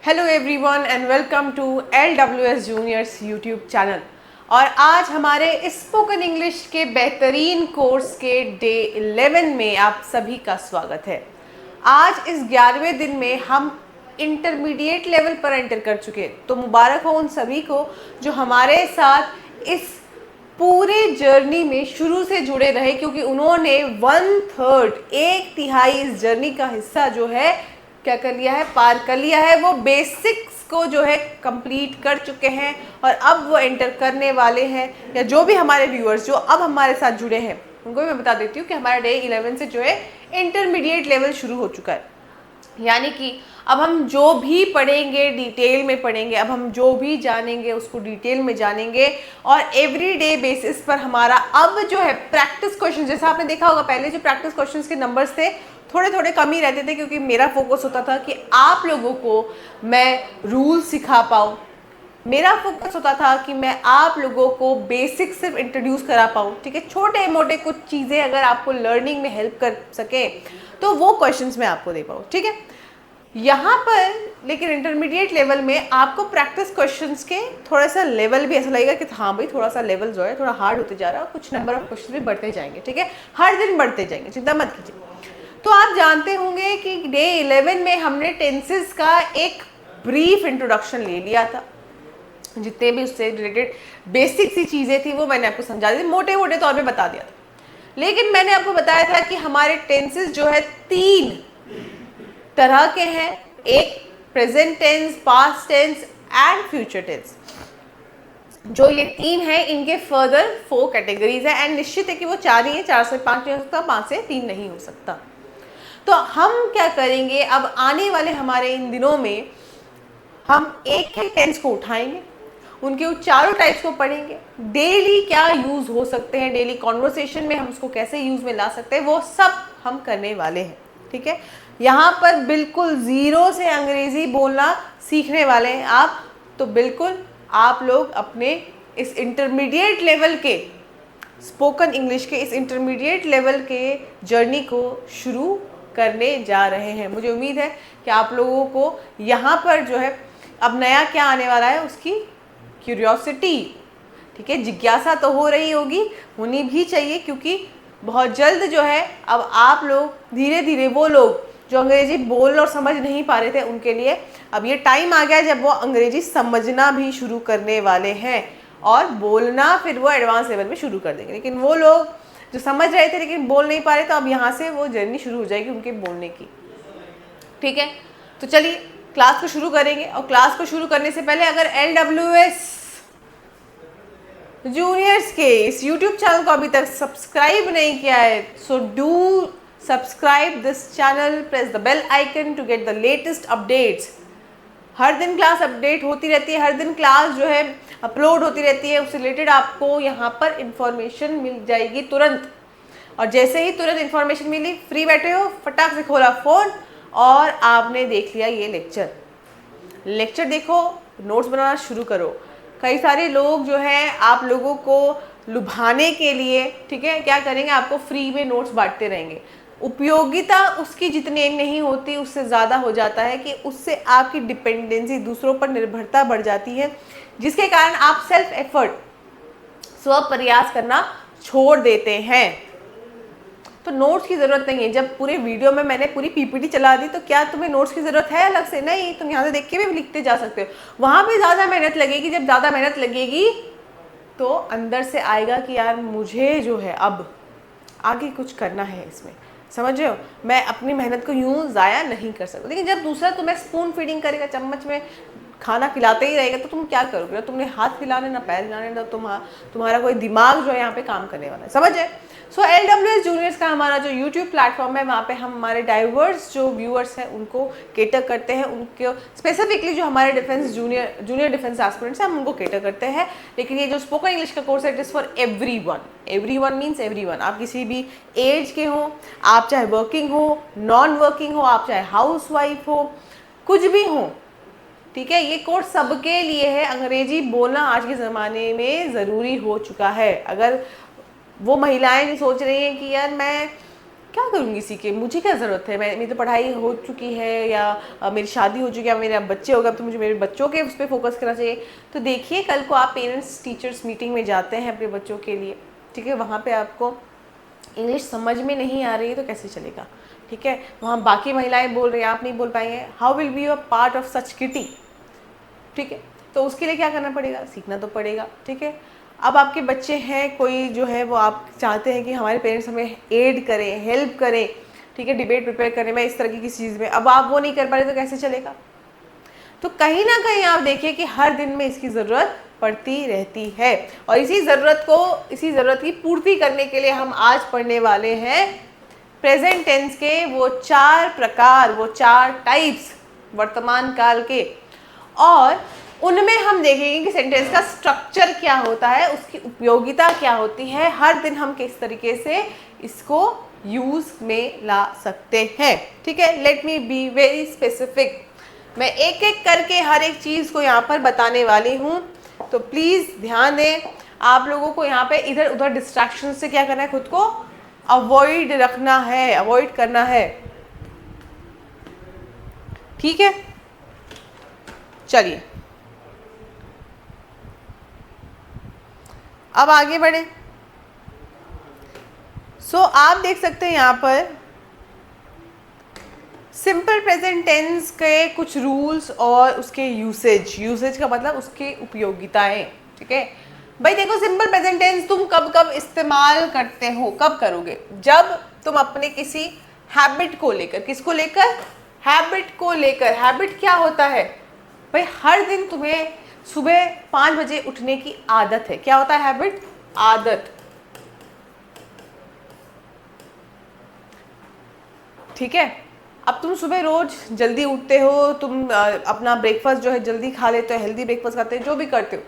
Hello everyone and welcome to LWS juniors YouTube channel. और आज हमारे स्पोकन इंग्लिश के बेहतरीन कोर्स के डे 11 में आप सभी का स्वागत है। आज इस 11वें दिन में हम इंटरमीडिएट लेवल पर एंटर कर चुके हैं, तो मुबारक हो उन सभी को जो हमारे साथ इस पूरे जर्नी में शुरू से जुड़े रहे, क्योंकि उन्होंने 1/3 एक तिहाई इस जर्नी का हिस्सा जो है क्या कर लिया है, पार कर लिया है। वो बेसिक्स को जो है कंप्लीट कर चुके हैं और अब वो एंटर करने वाले हैं। या जो भी हमारे व्यूअर्स जो अब हमारे साथ जुड़े हैं उनको भी मैं बता देती हूँ कि हमारा डे 11 से जो है इंटरमीडिएट लेवल शुरू हो चुका है। यानी कि अब हम जो भी पढ़ेंगे डिटेल में पढ़ेंगे, अब हम जो भी जानेंगे उसको डिटेल में जानेंगे और एवरीडे बेसिस पर हमारा अब जो है प्रैक्टिस क्वेश्चन, जैसा आपने देखा होगा पहले जो प्रैक्टिस क्वेश्चंस के नंबर्स थे थोड़े थोड़े कम ही रहते थे, क्योंकि मेरा फोकस होता था कि आप लोगों को मैं रूल सिखा पाऊँ। मेरा फोकस होता था कि मैं आप लोगों को बेसिक सिर्फ इंट्रोड्यूस करा पाऊँ, ठीक है। छोटे मोटे कुछ चीज़ें अगर आपको लर्निंग में हेल्प कर सके तो वो क्वेश्चंस मैं आपको दे पाऊँ, ठीक है। यहाँ पर लेकिन इंटरमीडिएट लेवल में आपको प्रैक्टिस क्वेश्चंस के थोड़ा सा लेवल भी ऐसा लगेगा कि हाँ भाई थोड़ा सा लेवल जो है थोड़ा हार्ड होते जा रहा है, कुछ नंबर ऑफ क्वेश्चन भी बढ़ते जाएंगे, ठीक है। हर दिन बढ़ते जाएंगे, चिंता मत कीजिए। तो आप जानते होंगे कि डे 11 में हमने टेंसेस का एक ब्रीफ इंट्रोडक्शन ले लिया था। जितने भी उससे रिलेटेड बेसिक सी चीज़ें थी वो मैंने आपको समझा दी, मोटे मोटे तौर पे बता दिया था। लेकिन मैंने आपको बताया था कि हमारे टेंसेस जो है 3 तरह के हैं, एक present tense, past tense and future tense. जो ये 3 है इनके फर्दर 4 कैटेगरीज है एंड निश्चित है कि वो 4 ही है, 4 से 5 नहीं हो सकता, 5 से 3 नहीं हो सकता। तो हम क्या करेंगे, अब आने वाले हमारे इन दिनों में हम एक एक टेंस को उठाएंगे, उनके चारों टाइप्स को पढ़ेंगे, डेली क्या यूज हो सकते हैं, डेली कॉन्वर्सेशन में हम उसको कैसे यूज में ला सकते हैं, वो सब हम करने वाले हैं, ठीक है। यहाँ पर बिल्कुल जीरो से अंग्रेजी बोलना सीखने वाले हैं आप, तो बिल्कुल आप लोग अपने इस इंटरमीडिएट लेवल के स्पोकन इंग्लिश के इस इंटरमीडिएट लेवल के जर्नी को शुरू करने जा रहे हैं। मुझे उम्मीद है कि आप लोगों को यहाँ पर जो है अब नया क्या आने वाला है उसकी क्यूरियोसिटी, ठीक है, जिज्ञासा तो हो रही होगी, होनी भी चाहिए, क्योंकि बहुत जल्द जो है अब आप लोग धीरे धीरे वो लोग जो अंग्रेजी बोल और समझ नहीं पा रहे थे उनके लिए अब ये टाइम आ गया जब वो अंग्रेजी समझना भी शुरू करने वाले हैं और बोलना फिर वो एडवांस लेवल में शुरू कर देंगे। लेकिन वो लोग जो समझ रहे थे लेकिन बोल नहीं पा रहे, तो अब यहाँ से वो जर्नी शुरू हो जाएगी उनके बोलने की, ठीक है। तो चलिए क्लास को शुरू करेंगे। और क्लास को शुरू करने से पहले अगर LWS जूनियर्स के इस यूट्यूब चैनल को अभी तक सब्सक्राइब नहीं किया है, so do subscribe this channel, press the bell icon to get the latest updates. हर दिन क्लास अपडेट होती रहती है, हर दिन क्लास जो है अपलोड होती रहती है, उससे रिलेटेड आपको यहाँ पर इंफॉर्मेशन मिल जाएगी तुरंत। और जैसे ही तुरंत इंफॉर्मेशन मिली, फ्री बैठे हो, फटाक से खोला फ़ोन और आपने देख लिया ये लेक्चर देखो, नोट्स बनाना शुरू करो। कई सारे लोग जो है आप लोगों को लुभाने के लिए, ठीक है, क्या करेंगे, आपको फ्री में नोट्स बांटते रहेंगे। उपयोगिता उसकी जितनी नहीं होती उससे ज़्यादा हो जाता है कि उससे आपकी डिपेंडेंसी, दूसरों पर निर्भरता बढ़ जाती है, जिसके कारण आप सेल्फ एफर्ट, स्व प्रयास करना छोड़ देते हैं। तो नोट्स की ज़रूरत नहीं है। जब पूरे वीडियो में मैंने पूरी PPT चला दी तो क्या तुम्हें नोट्स की ज़रूरत है अलग से? नहीं, तुम यहाँ से देख के भी लिखते जा सकते हो। वहाँ भी ज़्यादा मेहनत लगेगी। जब ज़्यादा मेहनत लगेगी तो अंदर से आएगा कि यार मुझे जो है अब आगे कुछ करना है इसमें, समझ रहे हो, मैं अपनी मेहनत को यूं ज़ाया नहीं कर सकता। लेकिन जब दूसरा तुम्हें स्पून फीडिंग करेगा, चम्मच में खाना खिलाते ही रहेगा, तो तुम क्या करोगे? ना तुमने हाथ हिलाने, ना पैर हिलाने, ना तुम्हारा कोई दिमाग जो है यहाँ पे काम करने वाला है, समझे। सो LWS जूनियर्स का हमारा जो यूट्यूब प्लेटफॉर्म है, वहाँ पे हम हमारे डाइवर्स जो व्यूअर्स हैं उनको केटर करते हैं, उनको स्पेसिफिकली जो हमारे डिफेंस जूनियर डिफेंस एस्पिरेंट्स हैं हम उनको केटर करते हैं। लेकिन ये जो स्पोकन इंग्लिश का कोर्स है it is for everyone means everyone. आप किसी भी एज के हो, आप चाहे वर्किंग हो, नॉन वर्किंग हो, आप चाहे हाउस वाइफ हो, कुछ भी हो, ठीक है, ये कोर्स सबके लिए है। अंग्रेजी बोलना आज के ज़माने में ज़रूरी हो चुका है। अगर वो महिलाएं जो सोच रही हैं कि यार मैं क्या करूँगी सीख के, मुझे क्या ज़रूरत है, मेरी तो पढ़ाई हो चुकी है, या मेरी शादी हो चुकी है, मेरे अब बच्चे हो गए, अब तो मुझे मेरे बच्चों के उस पर फोकस करना चाहिए। तो देखिए कल को आप पेरेंट्स टीचर्स मीटिंग में जाते हैं अपने बच्चों के लिए, ठीक है, वहाँ पे आपको इंग्लिश समझ में नहीं आ रही है तो कैसे चलेगा, ठीक है, वहाँ बाकी महिलाएं बोल रही हैं, आप नहीं बोल पाएंगे, how will be a part of such kitty, ठीक है। तो उसके लिए क्या करना पड़ेगा, सीखना तो पड़ेगा, ठीक है। अब आपके बच्चे हैं, कोई जो है वो आप चाहते हैं कि हमारे पेरेंट्स हमें एड करें, हेल्प करें, ठीक है, डिबेट प्रिपेयर करें मैं इस तरह की किसी चीज़ में, अब आप वो नहीं कर पा रहे तो कैसे चलेगा। तो कहीं ना कहीं आप देखिए कि हर दिन में इसकी ज़रूरत पड़ती रहती है, और इसी ज़रूरत की पूर्ति करने के लिए हम आज पढ़ने वाले हैं प्रेजेंट टेंस के वो 4 प्रकार, वो 4 टाइप्स वर्तमान काल के, और उनमें हम देखेंगे कि सेंटेंस का स्ट्रक्चर क्या होता है, उसकी उपयोगिता क्या होती है, हर दिन हम किस तरीके से इसको यूज में ला सकते हैं, ठीक है। Let me be very specific, मैं एक एक करके हर एक चीज़ को यहाँ पर बताने वाली हूँ, तो प्लीज़ ध्यान दें। आप लोगों को यहाँ पे इधर उधर डिस्ट्रैक्शन से क्या करना है, खुद को अवॉइड रखना है, अवॉइड करना है, ठीक है। चलिए अब आगे बढ़े। आप देख सकते हैं यहाँ पर सिंपल प्रेजेंट टेंस के कुछ रूल्स और उसके यूसेज का मतलब उसकी उपयोगिताएं, ठीक है भाई। देखो सिंपल प्रेजेंट टेंस तुम कब कब इस्तेमाल करते हो, कब करोगे, जब तुम अपने किसी हैबिट को लेकर, किसको लेकर, हैबिट को लेकर, हैबिट क्या होता है भाई, हर दिन तुम्हें सुबह 5 बजे उठने की आदत है, क्या होता है हैबिट, आदत, ठीक है। अब तुम सुबह रोज जल्दी उठते हो, तुम अपना ब्रेकफास्ट जो है जल्दी खा लेते हो, हेल्दी ब्रेकफास्ट खाते हो, जो भी करते हो,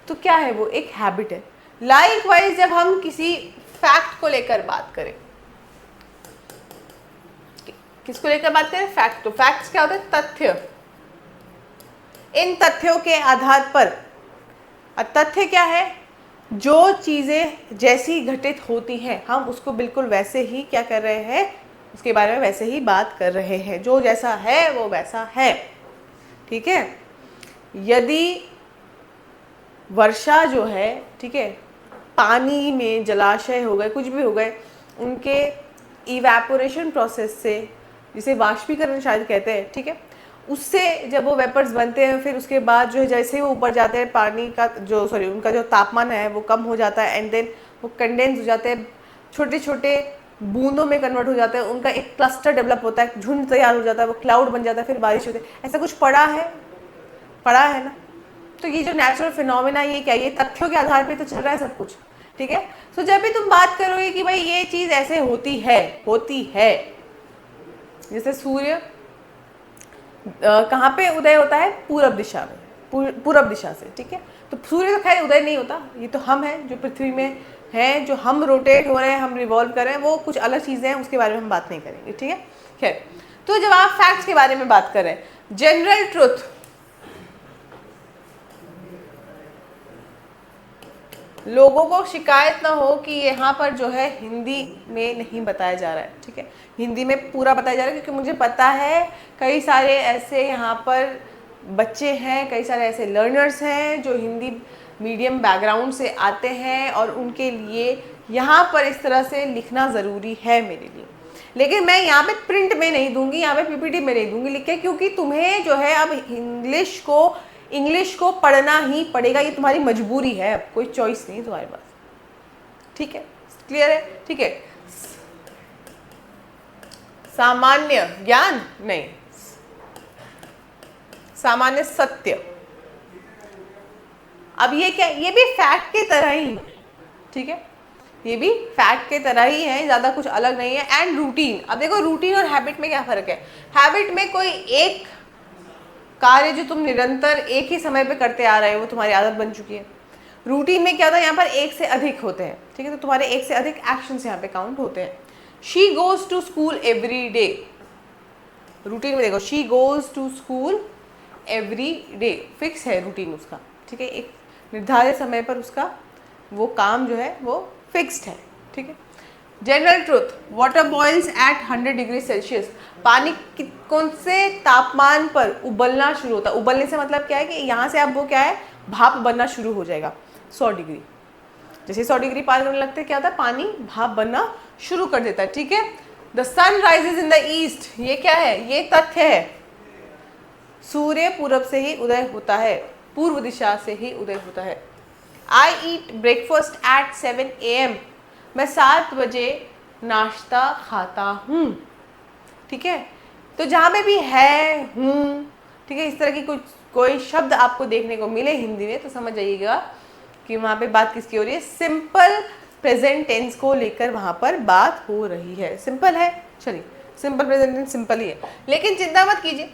तो क्या है वो एक हैबिट है। लाइकवाइज जब हम किसी फैक्ट को लेकर बात करें, किसको लेकर बात करें, फैक्ट, तो फैक्ट्स क्या होते हैं, तथ्य, इन तथ्यों के आधार पर, तथ्य क्या है, जो चीजें जैसी घटित होती हैं हम उसको बिल्कुल वैसे ही क्या कर रहे हैं, उसके बारे में वैसे ही बात कर रहे हैं, जो जैसा है वो वैसा है, ठीक है। यदि वर्षा जो है, ठीक है, पानी में जलाशय हो गए, कुछ भी हो गए, उनके इवेपोरेशन प्रोसेस से, जिसे वाष्पीकरण शायद कहते हैं, ठीक है, उससे जब वो वेपर्स बनते हैं, फिर उसके बाद जो है जैसे ही वो ऊपर जाते हैं, पानी का जो उनका जो तापमान है वो कम हो जाता है, एंड देन वो कंडेंस हो जाते हैं, छोटे छोटे बूंदों में कन्वर्ट हो जाता है, उनका एक क्लस्टर डेवलप होता है, झुंड तैयार हो जाता है, वो क्लाउड बन जाता है, फिर बारिश होती है, ऐसा कुछ पढ़ा है ना। तो ये जो नेचुरल फिनोमेना, ये क्या, ये तथ्यों के आधार पे तो चल रहा है सब कुछ, ठीक है। सो जब भी तुम बात करोगे कि भाई ये चीज ऐसे होती है, जैसे सूर्य कहाँ पे उदय होता है, पूरब दिशा में, पूरब दिशा से, ठीक है। तो सूर्य तो खैर उदय नहीं होता, ये तो हम हैं जो पृथ्वी में हैं, जो हम रोटेट हो रहे हैं, हम रिवॉल्व कर रहे हैं, वो कुछ अलग चीज़ें हैं, उसके बारे में हम बात नहीं करेंगे, ठीक है। खैर, तो जब आप फैक्ट्स के बारे में बात कर रहे हैं, जनरल ट्रुथ, लोगों को शिकायत ना हो कि यहाँ पर जो है हिंदी में नहीं बताया जा रहा है, ठीक है, हिंदी में पूरा बताया जा रहा है, क्योंकि मुझे पता है कई सारे ऐसे यहाँ पर बच्चे हैं, कई सारे ऐसे लर्नर्स हैं जो हिंदी मीडियम बैकग्राउंड से आते हैं, और उनके लिए यहाँ पर इस तरह से लिखना ज़रूरी है मेरे लिए। लेकिन मैं यहाँ पे प्रिंट में नहीं दूंगी, यहाँ पे पीपीटी में नहीं दूंगी लिख के, क्योंकि तुम्हें जो है अब इंग्लिश को पढ़ना ही पड़ेगा, ये तुम्हारी मजबूरी है, अब कोई चॉइस नहीं तुम्हारे पास, ठीक है, क्लियर है, ठीक है। सामान्य ज्ञान नहीं, सामान्य सत्य, अब ये क्या, ये भी फैक्ट की तरह ही, ठीक है, ये भी फैक्ट के तरह ही है, ज़्यादा कुछ अलग नहीं है। एंड रूटीन, अब देखो रूटीन और हैबिट में क्या फ़र्क है, हैबिट में कोई एक कार्य जो तुम निरंतर एक ही समय पे करते आ रहे हो, वो तुम्हारी आदत बन चुकी है। रूटीन में क्या होता है, यहाँ पर एक से अधिक होते हैं, ठीक है, तो तुम्हारे एक से अधिक एक्शंस यहाँ पे काउंट होते हैं। She goes to school every day, routine में देखो, she goes to school every day, fix है रूटीन उसका, ठीक है, एक निर्धारित समय पर उसका वो काम जो है वो फिक्स्ड है, ठीक है। General truth, water boils at 100 degree Celsius. पानी कौन से तापमान पर उबलना शुरू होता है? उबलने से मतलब क्या है कि यहाँ से अब वो क्या है, भाप बनना शुरू हो जाएगा 100 डिग्री। जैसे 100 डिग्री पार करने लगते हैं क्या होता है, पानी भाप बनना शुरू कर देता है। ठीक है। The sun rises in the east, ये क्या है, ये तथ्य है। सूर्य पूरब से ही उदय होता है, पूर्व दिशा से ही उदय होता है। आई ईट ब्रेकफास्ट एट 7 AM, मैं 7 बजे नाश्ता खाता हूँ। ठीक है। तो जहाँ पे भी है, हूँ, ठीक है, इस तरह की कोई शब्द आपको देखने को मिले हिंदी में तो समझ जाइएगा कि वहाँ पे बात किसकी हो रही है, सिंपल प्रेजेंट टेंस को लेकर वहाँ पर बात हो रही है। सिंपल है, चलिए सिंपल प्रेजेंट टेंस सिंपल ही है, लेकिन चिंता मत कीजिए,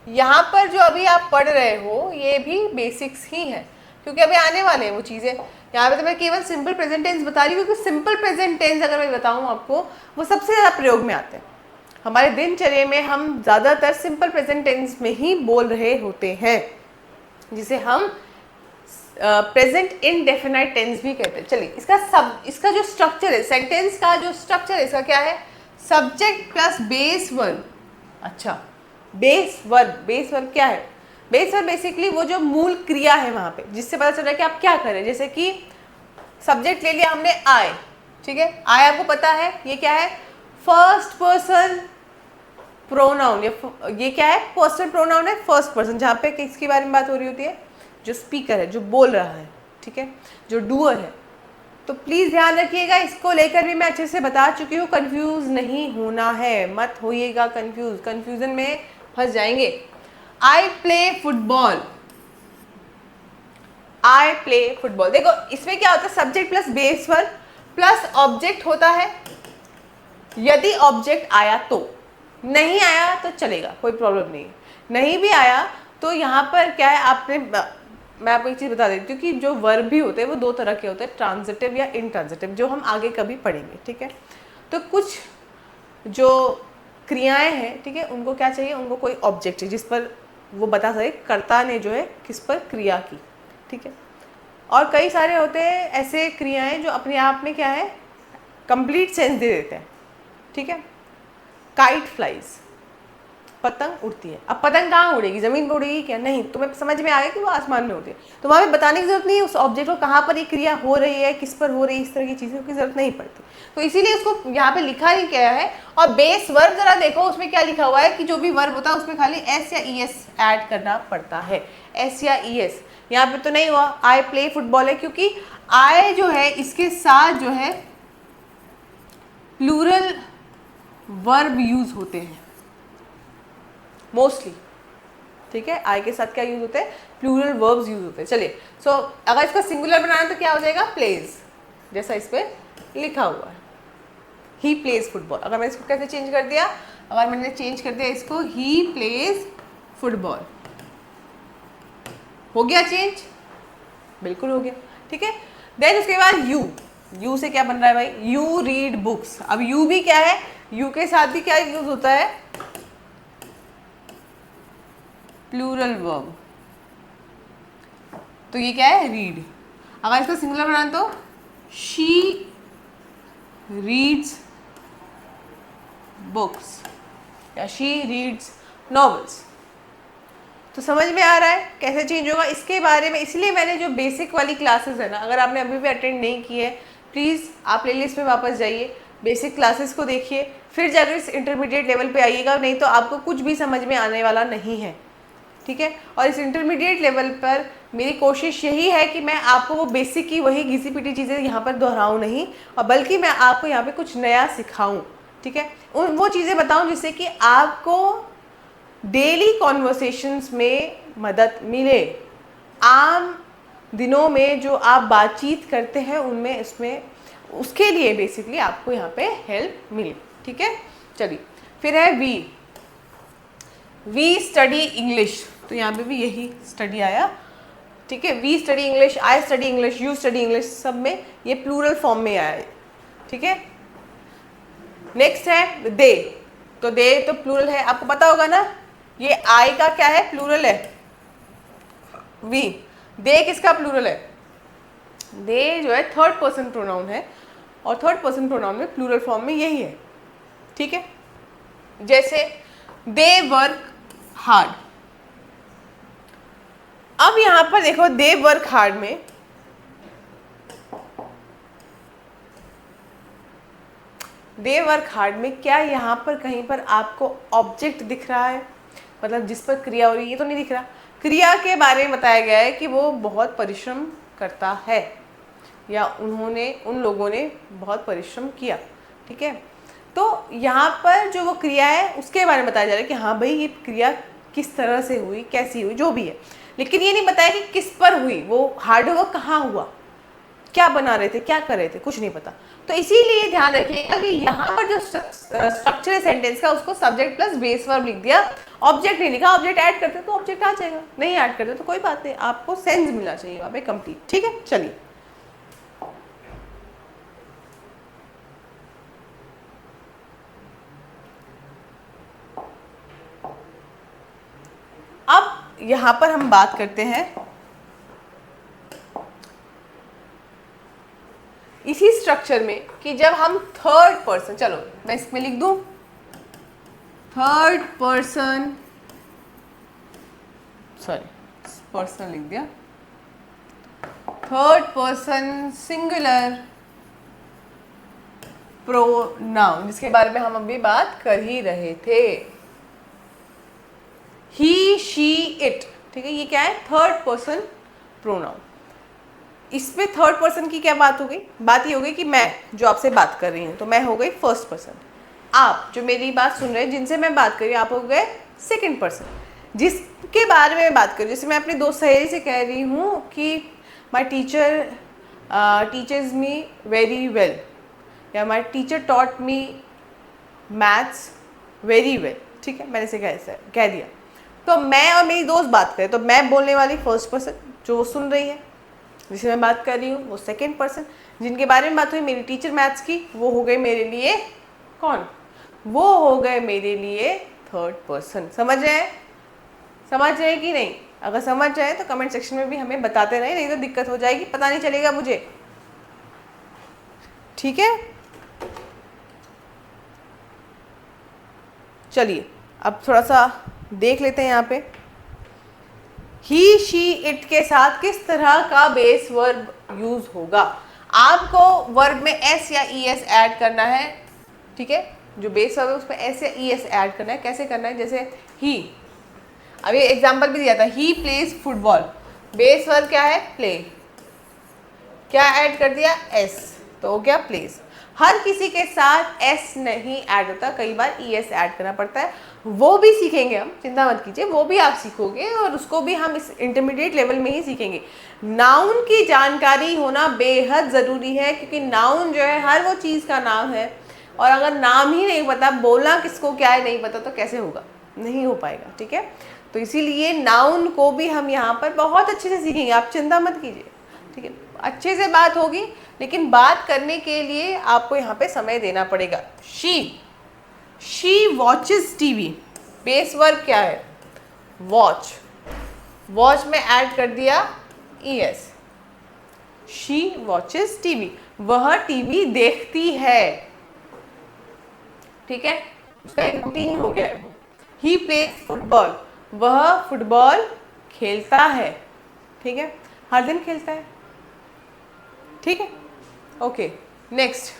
यहाँ पर जो अभी आप पढ़ रहे हो ये भी बेसिक्स ही है, क्योंकि अभी आने वाले हैं वो चीज़ें। यहाँ पे तो मैं केवल सिंपल प्रेजेंट टेंस बता रही हूँ, क्योंकि सिंपल प्रेजेंट टेंस अगर मैं बताऊँ आपको, वो सबसे ज़्यादा प्रयोग में आते हैं। हमारे दिनचर्या में हम ज़्यादातर सिंपल प्रेजेंट टेंस में ही बोल रहे होते हैं, जिसे हम प्रेजेंट इनडेफिनाइट टेंस भी कहते हैं। चलिए इसका जो स्ट्रक्चर है, सेंटेंस का जो स्ट्रक्चर है इसका क्या है, सब्जेक्ट प्लस बेस वर्ब। अच्छा, बेस वर्ब क्या है, बेस वर्ब बेसिकली वो जो मूल क्रिया है वहाँ पे, जिससे पता चल रहा है कि आप क्या करें। जैसे कि सब्जेक्ट ले लिया हमने आई, ठीक है, आई आपको पता है ये क्या है, फर्स्ट पर्सन प्रोनाउन। ये क्या है, पर्सनल प्रोनाउन है, फर्स्ट पर्सन, जहाँ पे किसके बारे में बात हो रही होती है, जो स्पीकर है, जो बोल रहा है, ठीक है, जो डूअर है। तो प्लीज़ ध्यान रखिएगा, इसको लेकर भी मैं अच्छे से बता चुकी हूँ, कंफ्यूज नहीं होना है, मत होइएगा कंफ्यूज, कंफ्यूजन में फंस जाएंगे। I play football, I play football. देखो इसमें क्या होता है, subject plus base verb plus object होता है। यदि ऑब्जेक्ट आया तो, नहीं आया तो चलेगा, कोई प्रॉब्लम नहीं। नहीं भी आया तो यहाँ पर क्या है, मैं आपको एक चीज़ बता देती हूँ कि जो वर्ब भी होते हैं वो दो तरह के होते हैं, ट्रांजिटिव या इनट्रांजिटिव, जो हम आगे कभी पढ़ेंगे। ठीक है। तो कुछ जो क्रियाएं हैं, ठीक है, उनको क्या चाहिए, उनको कोई ऑब्जेक्ट चाहिए जिस पर वो बता सके कर्ता ने जो है किस पर क्रिया की। ठीक है। और कई सारे होते हैं ऐसे क्रियाएं जो अपने आप में क्या है, कंप्लीट सेंस दे देते हैं। ठीक है। काइट फ्लाइज, पतंग उड़ती है। अब पतंग कहाँ उड़ेगी, जमीन पर उड़ेगी क्या, नहीं, तुम्हें समझ में आ गया कि वो आसमान में उड़ती है, तो वहाँ पे बताने की जरूरत नहीं है उस ऑब्जेक्ट को कहाँ पर ये क्रिया हो रही है, किस पर हो रही है, इस तरह की चीज़ों की जरूरत नहीं पड़ती। तो इसीलिए उसको यहाँ पे लिखा ही क्या है। और बेस वर्ब जरा देखो, उसमें क्या लिखा हुआ है कि जो भी वर्ब होता है उसमें खाली एस या ई एस ऐड करना पड़ता है, एस या ई एस। यहाँ पे तो नहीं हुआ, आई प्ले फुटबॉल है, क्योंकि आई जो है इसके साथ जो है प्लूरल वर्ब यूज होते हैं मोस्टली। ठीक है। आई के साथ क्या यूज होते हैं, प्लूरल वर्ब्स यूज होते हैं। चलिए, सो अगर इसका सिंगुलर बनाना तो क्या हो जाएगा, प्लेज, जैसा इस पे लिखा हुआ है, ही प्लेज फुटबॉल। अगर मैंने इसको कैसे चेंज कर दिया, अगर मैंने चेंज कर दिया इसको, ही प्लेज फुटबॉल, हो गया चेंज, बिल्कुल हो गया। ठीक है। देन उसके बाद यू से क्या बन रहा है भाई, यू रीड बुक्स। अब यू भी क्या है, यू के साथ भी क्या यूज होता है, प्लूरल वर्ब। तो ये क्या है, रीड। अगर इसका सिंगुलर बनाना तो शी रीड्स बुक्स या शी रीड्स नॉवेल्स। तो समझ में आ रहा है कैसे चेंज होगा इसके बारे में। इसलिए मैंने जो बेसिक वाली क्लासेस है ना, अगर आपने अभी भी अटेंड नहीं की है, प्लीज़ आप प्लेलिस्ट में वापस जाइए, बेसिक क्लासेस को देखिए, फिर जाकर इस इंटरमीडिएट लेवल पे आइएगा, नहीं तो आपको कुछ भी समझ में आने वाला नहीं है। ठीक है। और इस इंटरमीडिएट लेवल पर मेरी कोशिश यही है कि मैं आपको वो बेसिक की वही घिसी पिटी चीज़ें यहाँ पर दोहराऊँ नहीं, और बल्कि मैं आपको यहाँ पे कुछ नया सिखाऊँ। ठीक है। वो चीज़ें बताऊँ जिससे कि आपको डेली कॉन्वर्सेशंस में मदद मिले, आम दिनों में जो आप बातचीत करते हैं उनमें, इसमें उसके लिए बेसिकली आपको यहाँ पे हेल्प मिले। ठीक है। चलिए, फिर है वी स्टडी इंग्लिश। तो यहाँ पे भी यही स्टडी आया। ठीक है। We study English, I study English, you study English, सब में ये प्लूरल फॉर्म में आया है। ठीक है। नेक्स्ट है दे। तो दे तो प्लूरल है, आपको पता होगा ना, ये आई का क्या है, प्लूरल है वी। दे किसका प्लूरल है, दे जो है थर्ड पर्सन प्रोनाउन है, और थर्ड पर्सन प्रोनाउन में प्लूरल फॉर्म में यही है, ठीक है। जैसे दे वर्क हार्ड, अब यहां पर देखो दे वर्क हार्ड में दे वर्क हार्ड में क्या यहाँ पर कहीं पर आपको ऑब्जेक्ट दिख रहा है, मतलब जिस पर क्रिया हो रही है, ये तो नहीं दिख रहा। क्रिया के बारे में बताया गया है कि वो बहुत परिश्रम करता है या उन लोगों ने बहुत परिश्रम किया, ठीक है। तो यहाँ पर जो वो क्रिया है उसके बारे में बताया जा रहा है कि हाँ भाई ये क्रिया किस तरह से हुई, कैसी हुई, जो भी है, लेकिन ये नहीं बताया कि किस पर हुई, वो हार्ड वर्क कहाँ हुआ, क्या बना रहे थे, क्या कर रहे थे, कुछ नहीं पता। तो इसीलिए ध्यान रखिएगा कि यहाँ पर जो स्ट्रक्चर है सेंटेंस का उसको सब्जेक्ट प्लस बेस वर्ब लिख दिया, ऑब्जेक्ट नहीं लिखा। ऑब्जेक्ट ऐड करते तो ऑब्जेक्ट आ जाएगा, नहीं ऐड करते तो कोई बात नहीं, आपको सेंस मिलना चाहिए वहां पे कंप्लीट, ठीक है। चलिए अब यहां पर हम बात करते हैं इसी स्ट्रक्चर में कि जब हम थर्ड पर्सन, चलो मैं इसमें लिख दूं थर्ड पर्सन, सॉरी पर्सन लिख दिया, थर्ड पर्सन सिंगुलर प्रोनाउन, जिसके बारे में हम अभी बात कर ही रहे थे, ही शी इट, ठीक है। ये क्या है, थर्ड पर्सन प्रोनाउन। इसमें थर्ड पर्सन की क्या बात हो गई, बात ये हो गई कि मैं जो आपसे बात कर रही हूँ तो मैं हो गई फर्स्ट पर्सन, आप जो मेरी बात सुन रहे हैं जिनसे मैं बात कर रही हूँ आप हो गए सेकंड पर्सन। जिसके बारे में बात कर रही हूँ, जैसे मैं अपनी दोस्त सहेली से कह रही हूँ कि my teacher teachers me very well, या my teacher taught me maths very well, ठीक है, मैंने इसे कह दिया। तो मैं और मेरी दोस्त बात करें तो मैं बोलने वाली फर्स्ट पर्सन, जो वो सुन रही है जिसे मैं बात कर रही हूँ वो सेकंड पर्सन, जिनके बारे में बात हुई मेरी टीचर मैथ्स की, वो हो गए मेरे लिए कौन, वो हो गए मेरे लिए थर्ड पर्सन। समझ रहे हैं कि नहीं? अगर समझ जाए तो कमेंट सेक्शन में भी हमें बताते रहे, नहीं तो दिक्कत हो जाएगी, पता नहीं चलेगा मुझे, ठीक है। चलिए अब थोड़ा सा देख लेते हैं यहाँ पे ही शी इट के साथ किस तरह का बेस वर्ब यूज होगा। आपको वर्ब में एस या ई एस ऐड करना है, ठीक है, जो बेस वर्ब है उसमें एस या ई एस ऐड करना है। कैसे करना है, जैसे ही, अभी एग्जांपल भी दिया था, he plays football, base verb क्या है, प्ले, क्या ऐड कर दिया, एस, तो हो गया प्लेज। हर किसी के साथ एस नहीं ऐड होता, कई बार ई एस ऐड करना पड़ता है, वो भी सीखेंगे हम, चिंता मत कीजिए, वो भी आप सीखोगे और उसको भी हम इस इंटरमीडिएट लेवल में ही सीखेंगे। नाउन की जानकारी होना बेहद ज़रूरी है, क्योंकि नाउन जो है हर वो चीज़ का नाम है, और अगर नाम ही नहीं पता, बोलना किसको क्या है नहीं पता, तो कैसे होगा, नहीं हो पाएगा, ठीक है। तो इसीलिए नाउन को भी हम यहाँ पर बहुत अच्छे से सीखेंगे, आप चिंता मत कीजिए, ठीक है। अच्छे से बात होगी, लेकिन बात करने के लिए आपको यहाँ पे समय देना पड़ेगा। She watches TV, base verb क्या है, वॉच, वॉच में ऐड कर दिया E S, she watches TV, वह टीवी देखती है, ठीक है, उसका एक रूटीन हो गया है। ही प्लेज फुटबॉल, वह फुटबॉल खेलता है, ठीक है, हर दिन खेलता है, ठीक है, okay. Next,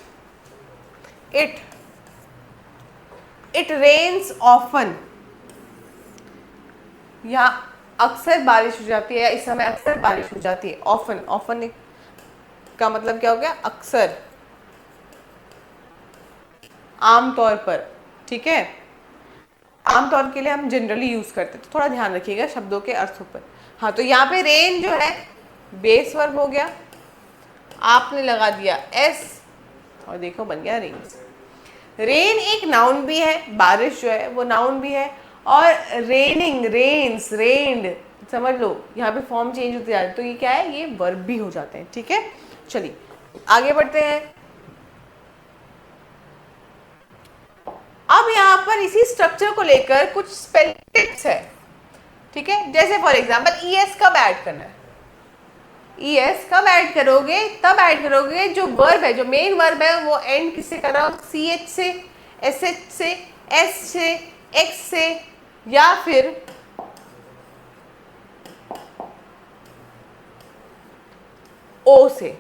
it rains often, यहाँ अक्सर बारिश हो जाती है, या इस समय अक्सर बारिश हो जाती है। ऑफन, ऑफन का मतलब क्या हो गया, अक्सर, आमतौर पर, ठीक है, आमतौर के लिए हम जनरली यूज करते हैं, तो थोड़ा ध्यान रखिएगा शब्दों के अर्थों पर। हाँ, तो यहाँ पे रेन जो है बेस वर्ब हो गया, आपने लगा दिया एस और देखो बन गया रेन्स। रेन एक नाउन भी है, बारिश जो है वो नाउन भी है, और रेनिंग, रेन्स, रेन्ड, समझ लो यहाँ पे फॉर्म चेंज होते जाते हैं, तो ये क्या है, ये वर्ब भी हो जाते हैं, ठीक है। चलिए आगे बढ़ते हैं। अब यहाँ पर इसी स्ट्रक्चर को लेकर कुछ स्पेलिंग टिप्स है, ठीक है। जैसे फॉर एग्जांपल ई एस कब ऐड करना है, ES कब ऐड करोगे? तब ऐड करोगे जो वर्ब है, जो मेन वर्ब है वो एंड किससे कर रहा हो? CH से, SH से, S से, X से, या फिर O से।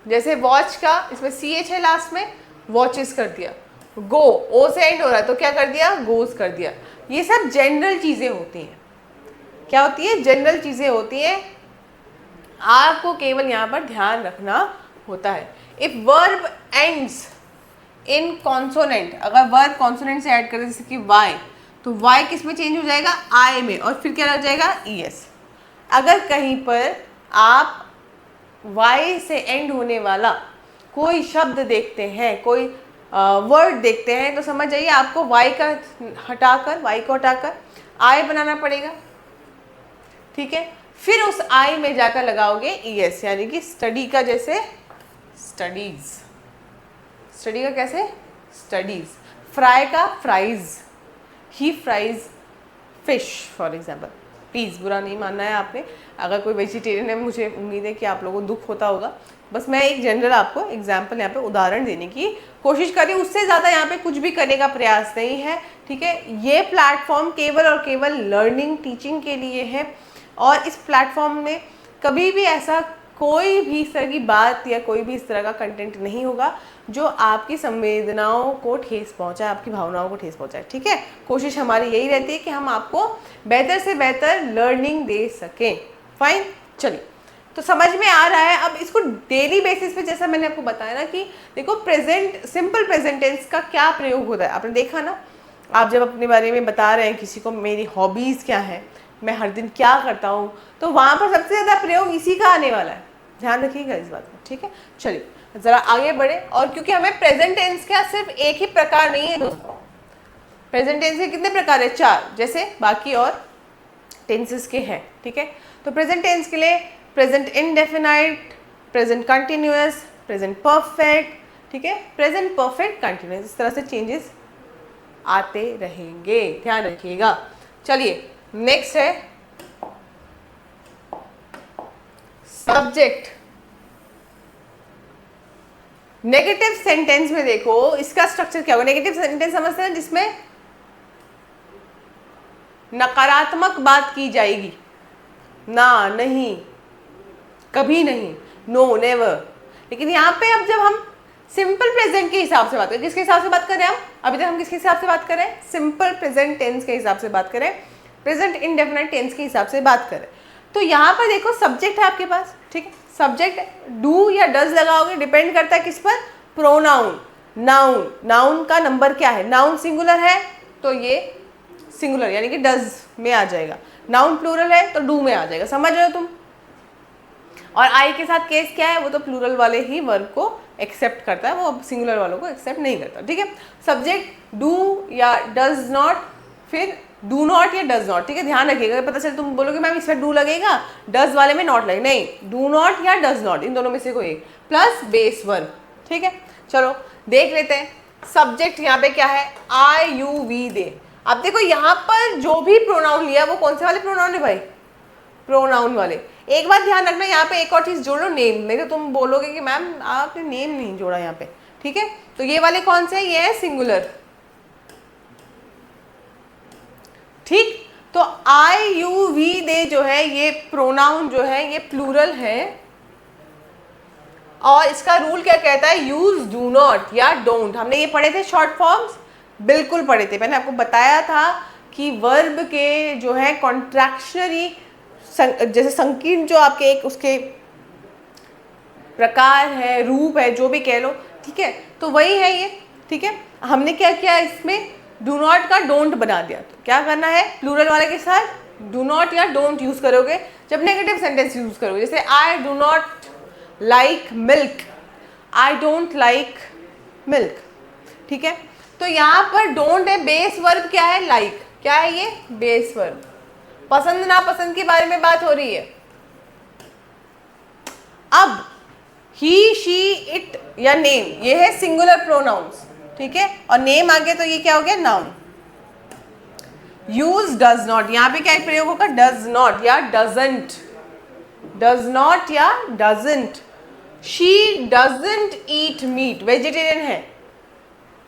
जैसे वॉच का इसमें CH है लास्ट में, वॉचेस कर दिया। गो, O से एंड हो रहा है तो क्या कर दिया? गोज कर दिया। ये सब जनरल चीजें होती हैं। क्या होती है? जनरल चीजें होती हैं, आपको केवल यहाँ पर ध्यान रखना होता है। If verb ends in consonant, अगर वर्ब कॉन्सोनेंट से ऐड करें जैसे कि वाई, तो वाई किस में चेंज हो जाएगा? आई में, और फिर क्या लग जाएगा? ES। अगर कहीं पर आप वाई से एंड होने वाला कोई शब्द देखते हैं, कोई वर्ड देखते हैं, तो समझ जाइए आपको वाई को हटाकर आई बनाना पड़ेगा। ठीक है, फिर उस आई में जाकर लगाओगे ES, यानी कि स्टडी का जैसे स्टडीज, स्टडी का कैसे? स्टडीज। फ्राई का fries, he fries fish for example. Please बुरा नहीं मानना है आपने, अगर कोई वेजिटेरियन है, मुझे उम्मीद है कि आप लोगों को दुख होता होगा। बस मैं एक जनरल आपको एग्जाम्पल यहाँ पे उदाहरण देने की कोशिश कर रही हूँ, उससे ज़्यादा यहाँ पे कुछ भी करने का प्रयास नहीं है। ठीक है, ये प्लेटफॉर्म केवल और केवल लर्निंग टीचिंग के लिए है, और इस प्लेटफॉर्म में कभी भी ऐसा कोई भी इस तरह की बात या कोई भी इस तरह का कंटेंट नहीं होगा जो आपकी संवेदनाओं को ठेस पहुंचाए, आपकी भावनाओं को ठेस पहुंचाए। ठीक है, कोशिश हमारी यही रहती है कि हम आपको बेहतर से बेहतर लर्निंग दे सकें। फाइन, चलिए, तो समझ में आ रहा है। अब इसको डेली बेसिस पे, जैसा मैंने आपको बताया ना कि देखो प्रेजेंट, सिंपल प्रेजेंट टेंस का क्या प्रयोग होता है, आपने देखा ना। आप जब अपने बारे में बता रहे हैं किसी को, मेरी हॉबीज़ क्या है, मैं हर दिन क्या करता हूँ, तो वहाँ पर सबसे ज़्यादा प्रयोग इसी का आने वाला है। ध्यान रखिएगा इस बात को। ठीक है, चलिए ज़रा आगे बढ़े। और क्योंकि हमें प्रेजेंट टेंस का सिर्फ एक ही प्रकार नहीं है दोस्तों, प्रेजेंट टेंस के कितने प्रकार है? 4, जैसे बाकी और टेंसेस के हैं। ठीक है, तो प्रेजेंट टेंस के लिए present indefinite, present continuous, present perfect, ठीक है, प्रेजेंट परफेक्ट कंटिन्यूअस, इस तरह से चेंजेस आते रहेंगे, ध्यान रखिएगा। चलिए नेक्स्ट है सब्जेक्ट। नेगेटिव सेंटेंस में देखो इसका स्ट्रक्चर क्या होगा। नेगेटिव सेंटेंस समझते हैं जिसमें नकारात्मक बात की जाएगी, ना, नहीं, कभी नहीं, नो, नेवर। लेकिन यहाँ पे अब जब हम सिंपल प्रेजेंट के हिसाब से बात करें, किसके हिसाब से बात करें हम? अभी तक हम किसके हिसाब से बात करें? सिंपल प्रेजेंट टेंस के हिसाब से बात करें, प्रेजेंट इंडेफिनिट टेंस के हिसाब से बात करें। तो यहाँ पर देखो सब्जेक्ट है आपके पास। ठीक है, सब्जेक्ट डू या डज लगाओगे, डिपेंड करता है किस पर? Pronoun, noun. नाउन का नंबर क्या है? नाउन सिंगुलर है तो ये सिंगुलर यानी कि डज में आ जाएगा, नाउन प्लूरल है तो डू में आ जाएगा। समझ रहे हो तुम? और आई के साथ केस क्या है? वो तो प्लूरल वाले ही वर्ब को एक्सेप्ट करता है, वो सिंगुलर वालों को एक्सेप्ट नहीं करता। ठीक है, सब्जेक्ट डू या डज नॉट, फिर डू नॉट या डज नॉट। ठीक है, ध्यान रखिएगा, पता चले तुम बोलोगे मैम इसमें डू लगेगा, डज वाले में नॉट लगेगा। नहीं, डू नॉट या डज नॉट, इन दोनों में से कोई एक, प्लस बेस वर्ब। ठीक है, चलो देख लेते हैं सब्जेक्ट यहाँ पे क्या है? आई, यू, वी, दे। अब देखो यहाँ पर जो भी प्रोनाउन लिया वो कौन से वाले प्रोनाउन है भाई? प्रोनाउन वाले। एक बात ध्यान रखना, यहाँ पे एक और चीज जोड़ लो, नेम। नहीं तो तुम बोलोगे कि मैम आपने नेम नहीं जोड़ा यहाँ पे। ठीक है, तो ये वाले कौन से हैं? ये है सिंगुलर। ठीक, तो आई, यू, वी, दे जो है ये प्रोनाउन जो है ये प्लूरल है, और इसका रूल क्या कहता है? यूज डू नॉट या डोंट। हमने ये पढ़े थे शॉर्ट फॉर्म्स, बिल्कुल पढ़े थे। मैंने आपको बताया था कि वर्ब के जो है कॉन्ट्रैक्शनरी, जैसे संकीर्ण जो आपके एक उसके प्रकार है, रूप है, जो भी कह लो। ठीक है, तो वही है ये। ठीक है, हमने क्या किया इसमें? डू नॉट का डोंट बना दिया। तो क्या करना है? प्लूरल वाले के साथ डू नॉट या डोंट यूज करोगे जब नेगेटिव सेंटेंस यूज करोगे। जैसे I do not like milk, I don't like milk. ठीक है, तो यहाँ पर डोंट है, बेस वर्ब क्या है? लाइक। क्या है ये? Base verb. पसंद नापसंद के बारे में बात हो रही है। अब ही, शी, इट या नेम, ये है सिंगुलर प्रोनाउंस। ठीक है, और नेम आगे तो ये क्या हो गया? नाउन। यूज डज नॉट, यहाँ पे क्या प्रयोग होगा? डज नॉट या डजंट। डज नॉट या doesn't. She doesn't eat meat, vegetarian है,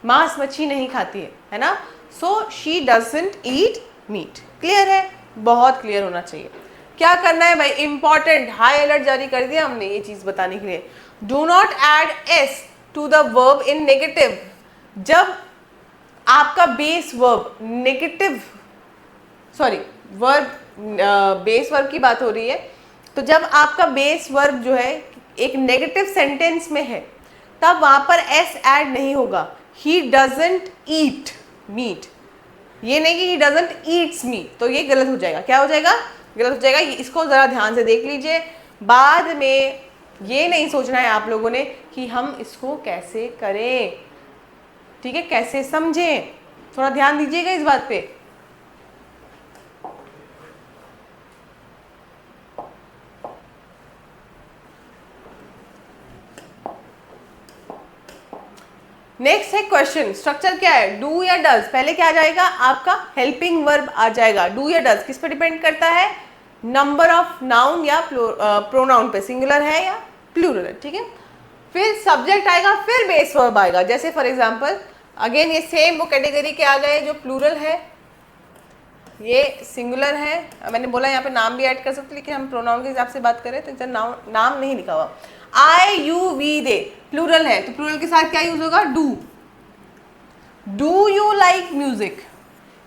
मांस मच्छी नहीं खाती है ना। So she doesn't eat meat. Clear है, बहुत क्लियर होना चाहिए। क्या करना है भाई, इंपॉर्टेंट, हाई अलर्ट जारी कर दिया हमने ये चीज बताने के लिए। Do not add S to the verb in negative. जब आपका base verb negative, sorry verb, base verb की बात हो रही है, तो जब आपका बेस वर्ब जो है एक नेगेटिव सेंटेंस में है तब वहां पर एस ऐड नहीं होगा। ही डजंट ईट मीट, ये नहीं कि ही डजंट ईट्स मीट, तो ये गलत हो जाएगा। क्या हो जाएगा, गलत हो जाएगा। इसको जरा ध्यान से देख लीजिए, बाद में ये नहीं सोचना है आप लोगों ने कि हम इसको कैसे करें, ठीक है, कैसे समझें, थोड़ा ध्यान दीजिएगा इस बात पे। नेक्स्ट है क्वेश्चन। स्ट्रक्चर क्या है, डू या डज। पहले क्या आ जाएगा, आपका हेल्पिंग वर्ब आ जाएगा। डू या डज किस पे डिपेंड करता है, नंबर ऑफ नाउन या प्रोनाउन पे, सिंगुलर है या प्लूरल है, ठीक है। फिर सब्जेक्ट आएगा, फिर बेस वर्ब आएगा। जैसे फॉर एग्जांपल अगेन ये सेम वो कैटेगरी के आ गए जो प्लूरल है, ये सिंगुलर है। मैंने बोला यहाँ पे नाम भी ऐड कर सकते, लेकिन हम प्रोनाउन के हिसाब से बात करें तो नाम नहीं लिखा हुआ। आई यू वी दे प्लूरल है, तो प्लूरल के साथ क्या यूज होगा, do. Do you like music,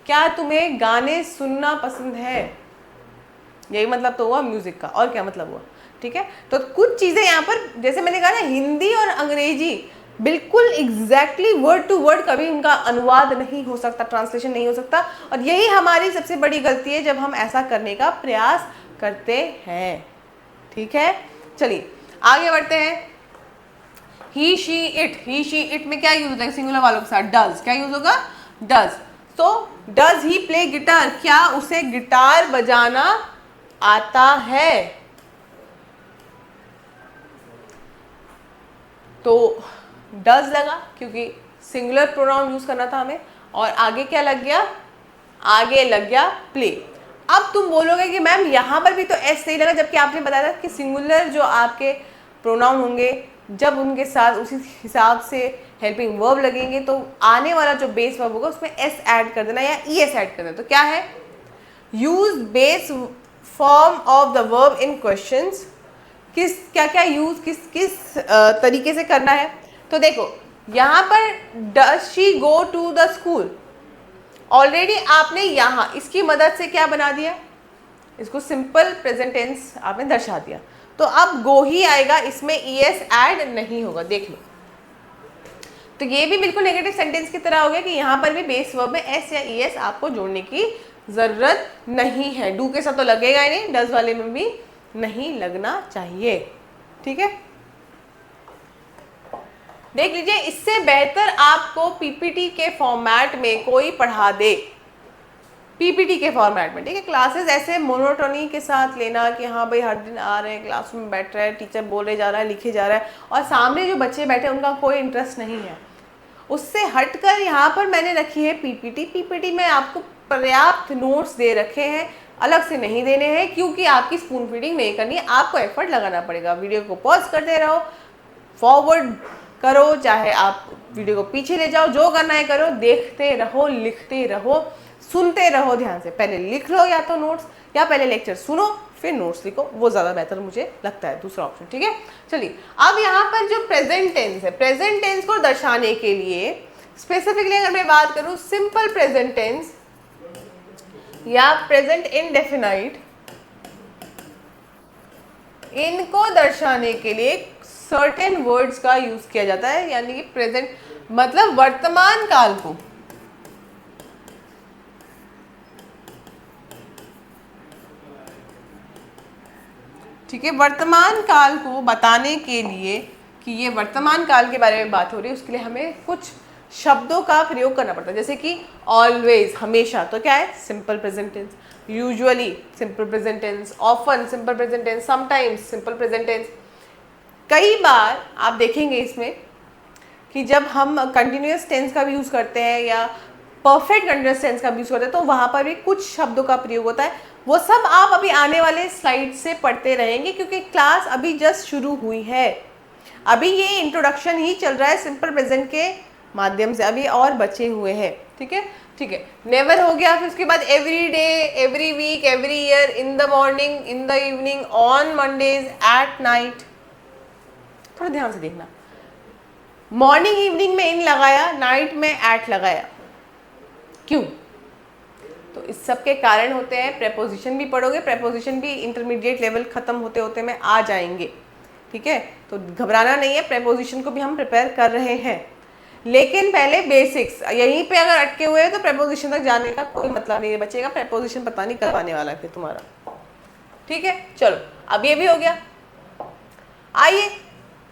क्या तुम्हें गाने सुनना पसंद है, यही मतलब तो हुआ म्यूजिक का, और क्या मतलब हुआ, ठीक है। तो कुछ चीजें यहाँ पर, जैसे मैंने कहा ना, हिंदी और अंग्रेजी बिल्कुल एग्जैक्टली वर्ड टू वर्ड कभी उनका अनुवाद नहीं हो सकता, ट्रांसलेशन नहीं हो सकता, और यही हमारी सबसे बड़ी गलती है जब हम ऐसा करने का प्रयास करते हैं, ठीक है। चलिए आगे बढ़ते हैं। He she it, he she it में क्या यूज होता है सिंगुलर वालों के साथ, डज। क्या यूज होगा, डज। तो डज ही प्ले गिटार, क्या उसे गिटार बजाना आता है। तो डज लगा क्योंकि सिंगुलर प्रोनाउन यूज करना था हमें, और आगे क्या लग गया, आगे लग गया प्ले। अब तुम बोलोगे कि मैम यहाँ पर भी तो एस नहीं लगा, जबकि आपने बताया था कि सिंगुलर जो आपके प्रोनाउन होंगे जब उनके साथ उसी हिसाब से हेल्पिंग वर्ब लगेंगे तो आने वाला जो बेस वर्ब होगा उसमें एस ऐड कर देना या ई एस ऐड कर देना। तो क्या है, use base form of the verb in questions. किस क्या क्या यूज किस किस तरीके से करना है। तो देखो यहाँ पर does she go to the school, already आपने यहाँ इसकी मदद से क्या बना दिया, इसको सिंपल प्रेजेंट टेंस आपने दर्शा दिया। तो अब गो ही आएगा, इसमें ई एस ऐड नहीं होगा, देख लो। तो ये भी बिल्कुल नेगेटिव सेंटेंस की तरह हो गया कि यहाँ पर भी बेस वर्ब में एस या ई एस आपको जोड़ने की जरूरत नहीं है। डू के साथ तो लगेगा ही नहीं, डज वाले में भी नहीं लगना चाहिए, ठीक है। देख लीजिए, इससे बेहतर आपको पीपीटी के फॉर्मेट में कोई पढ़ा दे, पीपीटी के फॉर्मेट में, ठीक है। क्लासेस ऐसे मोनोटोनी के साथ लेना कि हाँ भाई हर दिन आ रहे हैं, क्लासरूम में बैठ रहे हैं, टीचर बोले जा रहा है, लिखे जा रहा है, और सामने जो बच्चे बैठे हैं उनका कोई इंटरेस्ट नहीं है, उससे हटकर यहाँ पर मैंने रखी है पीपीटी। पीपीटी में आपको पर्याप्त नोट्स दे रखे हैं, अलग से नहीं देने हैं, क्योंकि आपकी स्पून फीडिंग नहीं करनी है, आपको एफर्ट लगाना पड़ेगा। वीडियो को पॉज करते रहो, फॉरवर्ड करो, चाहे आप वीडियो को पीछे ले जाओ, जो करना है करो, देखते रहो, लिखते रहो, सुनते रहो ध्यान से। पहले लिख लो या तो नोट्स, या पहले लेक्चर सुनो फिर नोट्स लिखो, वो ज़्यादा बेहतर मुझे लगता है, दूसरा ऑप्शन, ठीक है। चलिए अब यहाँ पर जो प्रेजेंट टेंस है, प्रेजेंट टेंस को दर्शाने के लिए स्पेसिफिकली अगर मैं बात करूँ, सिंपल प्रेजेंट टेंस या प्रेजेंट इंडेफिनाइट, इनको दर्शाने के लिए सर्टेन वर्ड्स का यूज किया जाता है, यानी कि प्रेजेंट मतलब वर्तमान काल को, ठीक है, वर्तमान काल को बताने के लिए कि ये वर्तमान काल के बारे में बात हो रही है, उसके लिए हमें कुछ शब्दों का प्रयोग करना पड़ता है, जैसे कि ऑलवेज, हमेशा, तो क्या है, simple present tense. Usually simple present tense, often simple present tense, sometimes simple present tense. कई बार आप देखेंगे इसमें कि जब हम कंटिन्यूअस टेंस का भी यूज़ करते हैं या परफेक्ट कंटिन्यूअस टेंस का भी यूज़ करते हैं, तो वहाँ पर भी कुछ शब्दों का प्रयोग होता है वो सब आप अभी आने वाले स्लाइड से पढ़ते रहेंगे, क्योंकि क्लास अभी जस्ट शुरू हुई है, अभी ये इंट्रोडक्शन ही चल रहा है सिंपल प्रेजेंट के माध्यम से, अभी और बचे हुए हैं। ठीक है, ठीक है, नेवर हो गया। फिर उसके बाद every day, every week, every year, in the morning, in the evening, on Mondays, at night. थोड़ा ध्यान से देखना, मॉर्निंग इवनिंग में इन लगाया, नाइट में एट लगाया, क्यों? तो इस सब के कारण होते हैं। प्रेपोजिशन भी पढ़ोगे, प्रेपोजिशन भी इंटरमीडिएट लेवल खत्म होते होते में आ जाएंगे। ठीक है, तो घबराना नहीं है, प्रेपोजिशन को भी हम प्रिपेयर कर रहे हैं, लेकिन पहले बेसिक्स। यहीं पे अगर अटके हुए हैं तो प्रेपोजिशन तक जाने का कोई मतलब नहीं बचेगा, प्रेपोजिशन पता नहीं कब आने वाला है फिर तुम्हारा। ठीक है, चलो अब ये भी हो गया। आइए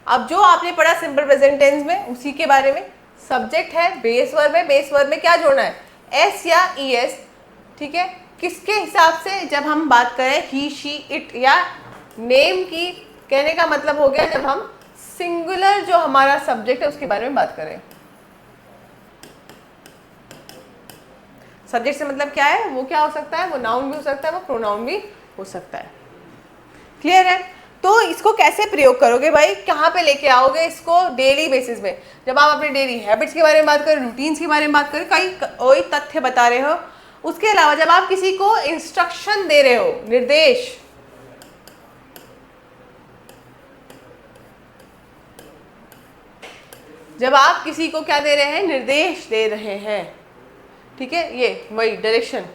अब जो आपने पढ़ा सिंपल प्रेजेंट टेंस में, उसी के बारे में। सब्जेक्ट है, बेस वर्ब है, बेस वर्ब में क्या जोड़ना है? एस या ई एस। ठीक है, किसके हिसाब से? जब हम बात करें ही, शी, इट या नेम की, कहने का मतलब हो गया जब हम सिंगुलर जो हमारा सब्जेक्ट है उसके बारे में बात करें। सब्जेक्ट से मतलब क्या है? वो क्या हो सकता है? वो नाउन भी हो सकता है, वो प्रोनाउन भी हो सकता है। क्लियर है? तो इसको कैसे प्रयोग करोगे भाई, कहाँ पे लेके आओगे इसको? डेली बेसिस में, जब आप अपने डेली हैबिट्स के बारे में बात करें, रूटीन्स के बारे में बात करें, कई तथ्य बता रहे हो। उसके अलावा जब आप किसी को इंस्ट्रक्शन दे रहे हो, निर्देश, जब आप किसी को क्या दे रहे हैं? निर्देश दे रहे हैं। ठीक है, ये वही डायरेक्शन।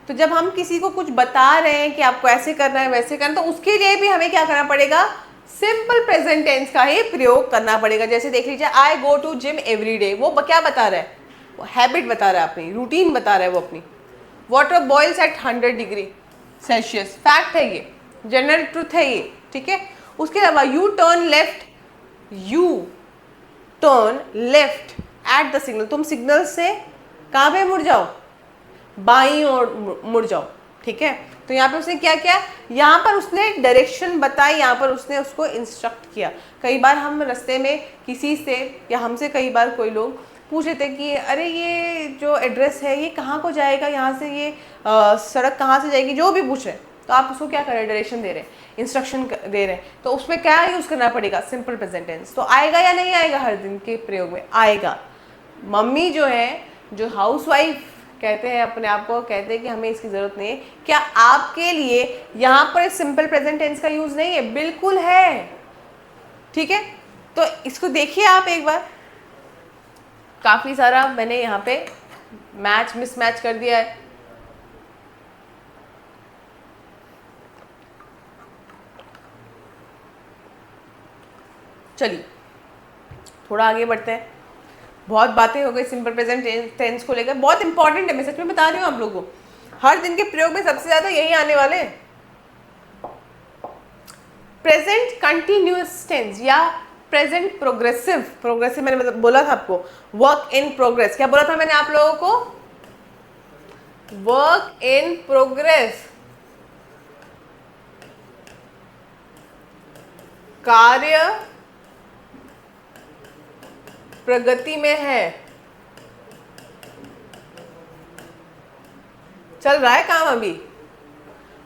तो जब हम किसी को कुछ बता रहे हैं कि आपको ऐसे करना है, वैसे करना, तो उसके लिए भी हमें क्या करना पड़ेगा? सिंपल प्रेजेंट टेंस का ही प्रयोग करना पड़ेगा। जैसे देख लीजिए, I go to gym every day, वो क्या बता रहा है? वो हैबिट बता रहा है, अपनी रूटीन बता रहा है वो अपनी। Water boils at 100 degree Celsius, fact है ये, जनरल ट्रुथ है ये। ठीक है, उसके अलावा U turn left, U turn left at the signal, तुम सिग्नल से कहाँ पे मुड़ जाओ? बाईं ओर मुड़ जाओ। ठीक है, तो यहाँ पे उसने क्या किया? यहाँ पर उसने डायरेक्शन बताई, यहाँ पर उसने उसको इंस्ट्रक्ट किया। कई बार हम रास्ते में किसी से या हमसे कई बार कोई लोग पूछ रहे थे कि अरे ये जो एड्रेस है ये कहाँ को जाएगा, यहाँ से ये सड़क कहाँ से जाएगी, जो भी पूछ रहे हैं, तो आप उसको क्या कर रहे हैं? डायरेक्शन दे रहे हैं, इंस्ट्रक्शन दे रहे हैं। तो उसमें क्या यूज़ करना पड़ेगा? Simple present tense. तो आएगा या नहीं आएगा? हर दिन के प्रयोग में आएगा। मम्मी जो है, जो हाउसवाइफ कहते हैं अपने आप को, कहते हैं कि हमें इसकी ज़रूरत नहीं है, क्या आपके लिए यहाँ पर सिंपल प्रेजेंट टेंस का यूज़ नहीं है? बिल्कुल है। ठीक है, तो इसको देखिए आप एक बार। काफ़ी सारा मैंने यहाँ पे मैच मिसमैच कर दिया है। चलिए थोड़ा आगे बढ़ते हैं। बहुत बातें हो गई सिंपल प्रेजेंट टेंस को लेकर, बहुत इंपॉर्टेंट है, मैं सच में बता रही हूँ आप लोगों को। हर दिन के प्रयोग में सबसे ज़्यादा यही आने वाले हैं। प्रेजेंट कंटिन्यूअस टेंस या प्रेजेंट प्रोग्रेसिव। प्रोग्रेसिव मैंने मतलब बोला था आपको, वर्क इन प्रोग्रेस। क्या बोला था मैंने आप लोगों को? वर्क इन प्रोग्रेस, कार्य प्रगति में है, चल रहा है काम अभी।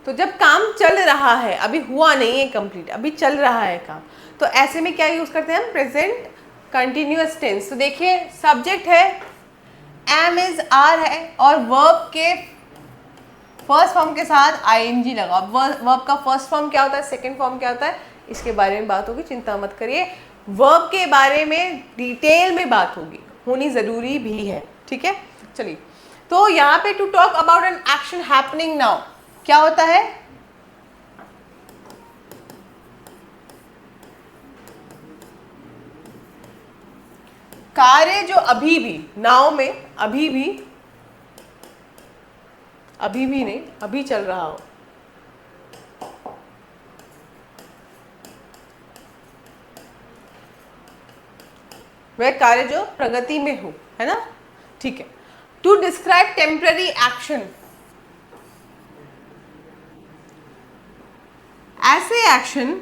तो जब काम चल रहा है, अभी हुआ नहीं है कंप्लीट, अभी चल रहा है काम, तो ऐसे में क्या यूज करते हैं हम? Present continuous tense. तो देखिए, सब्जेक्ट है, एम इज आर है, और वर्ब के फर्स्ट फॉर्म के साथ आईएनजी लगा। वर्ब का फर्स्ट फॉर्म क्या होता है, सेकंड फॉर्म क्या होता है, इसके बारे में बात होगी, चिंता मत करिए। वर्ब के बारे में डिटेल में बात होगी, होनी जरूरी भी है। ठीक है, चलिए। तो यहाँ पे to talk about an action happening now, क्या होता है? कार्य जो अभी भी, नाउ में अभी भी नहीं, अभी चल रहा हो, वह कार्य जो प्रगति में हो, है ना? ठीक है। टू डिस्क्राइब टेम्पररी एक्शन, ऐसे एक्शन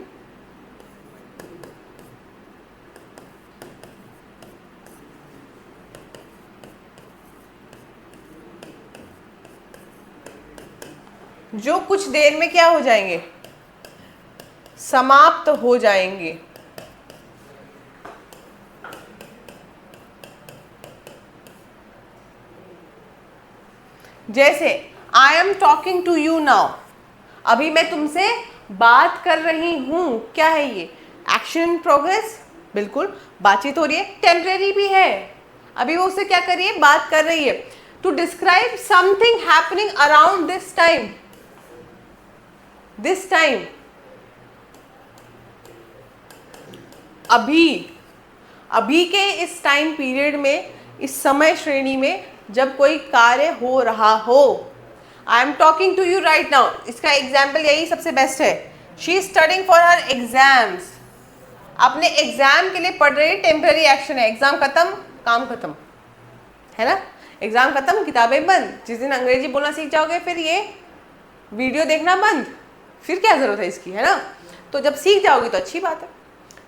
जो कुछ देर में क्या हो जाएंगे, समाप्त हो जाएंगे। जैसे I am talking to you now, अभी मैं तुमसे बात कर रही हूं, क्या है ये, एक्शन इन प्रोग्रेस, बिल्कुल बातचीत हो रही है, टेम्परेरी भी है, अभी वो उससे क्या कर रही है, बात कर रही है। To describe something happening around this time, this time, अभी के इस टाइम पीरियड में, इस समय श्रेणी में जब कोई कार्य हो रहा हो। I am talking to you right now, इसका एग्जाम्पल यही सबसे बेस्ट है। She is studying for her exams, अपने एग्जाम के लिए पढ़ रही, टेम्पररी एक्शन है, एग्जाम खत्म काम खत्म, है ना, एग्जाम खत्म किताबें बंद। जिस दिन अंग्रेजी बोलना सीख जाओगे फिर ये वीडियो देखना बंद, फिर क्या जरूरत है इसकी, है ना। तो जब सीख जाओगी तो अच्छी बात है।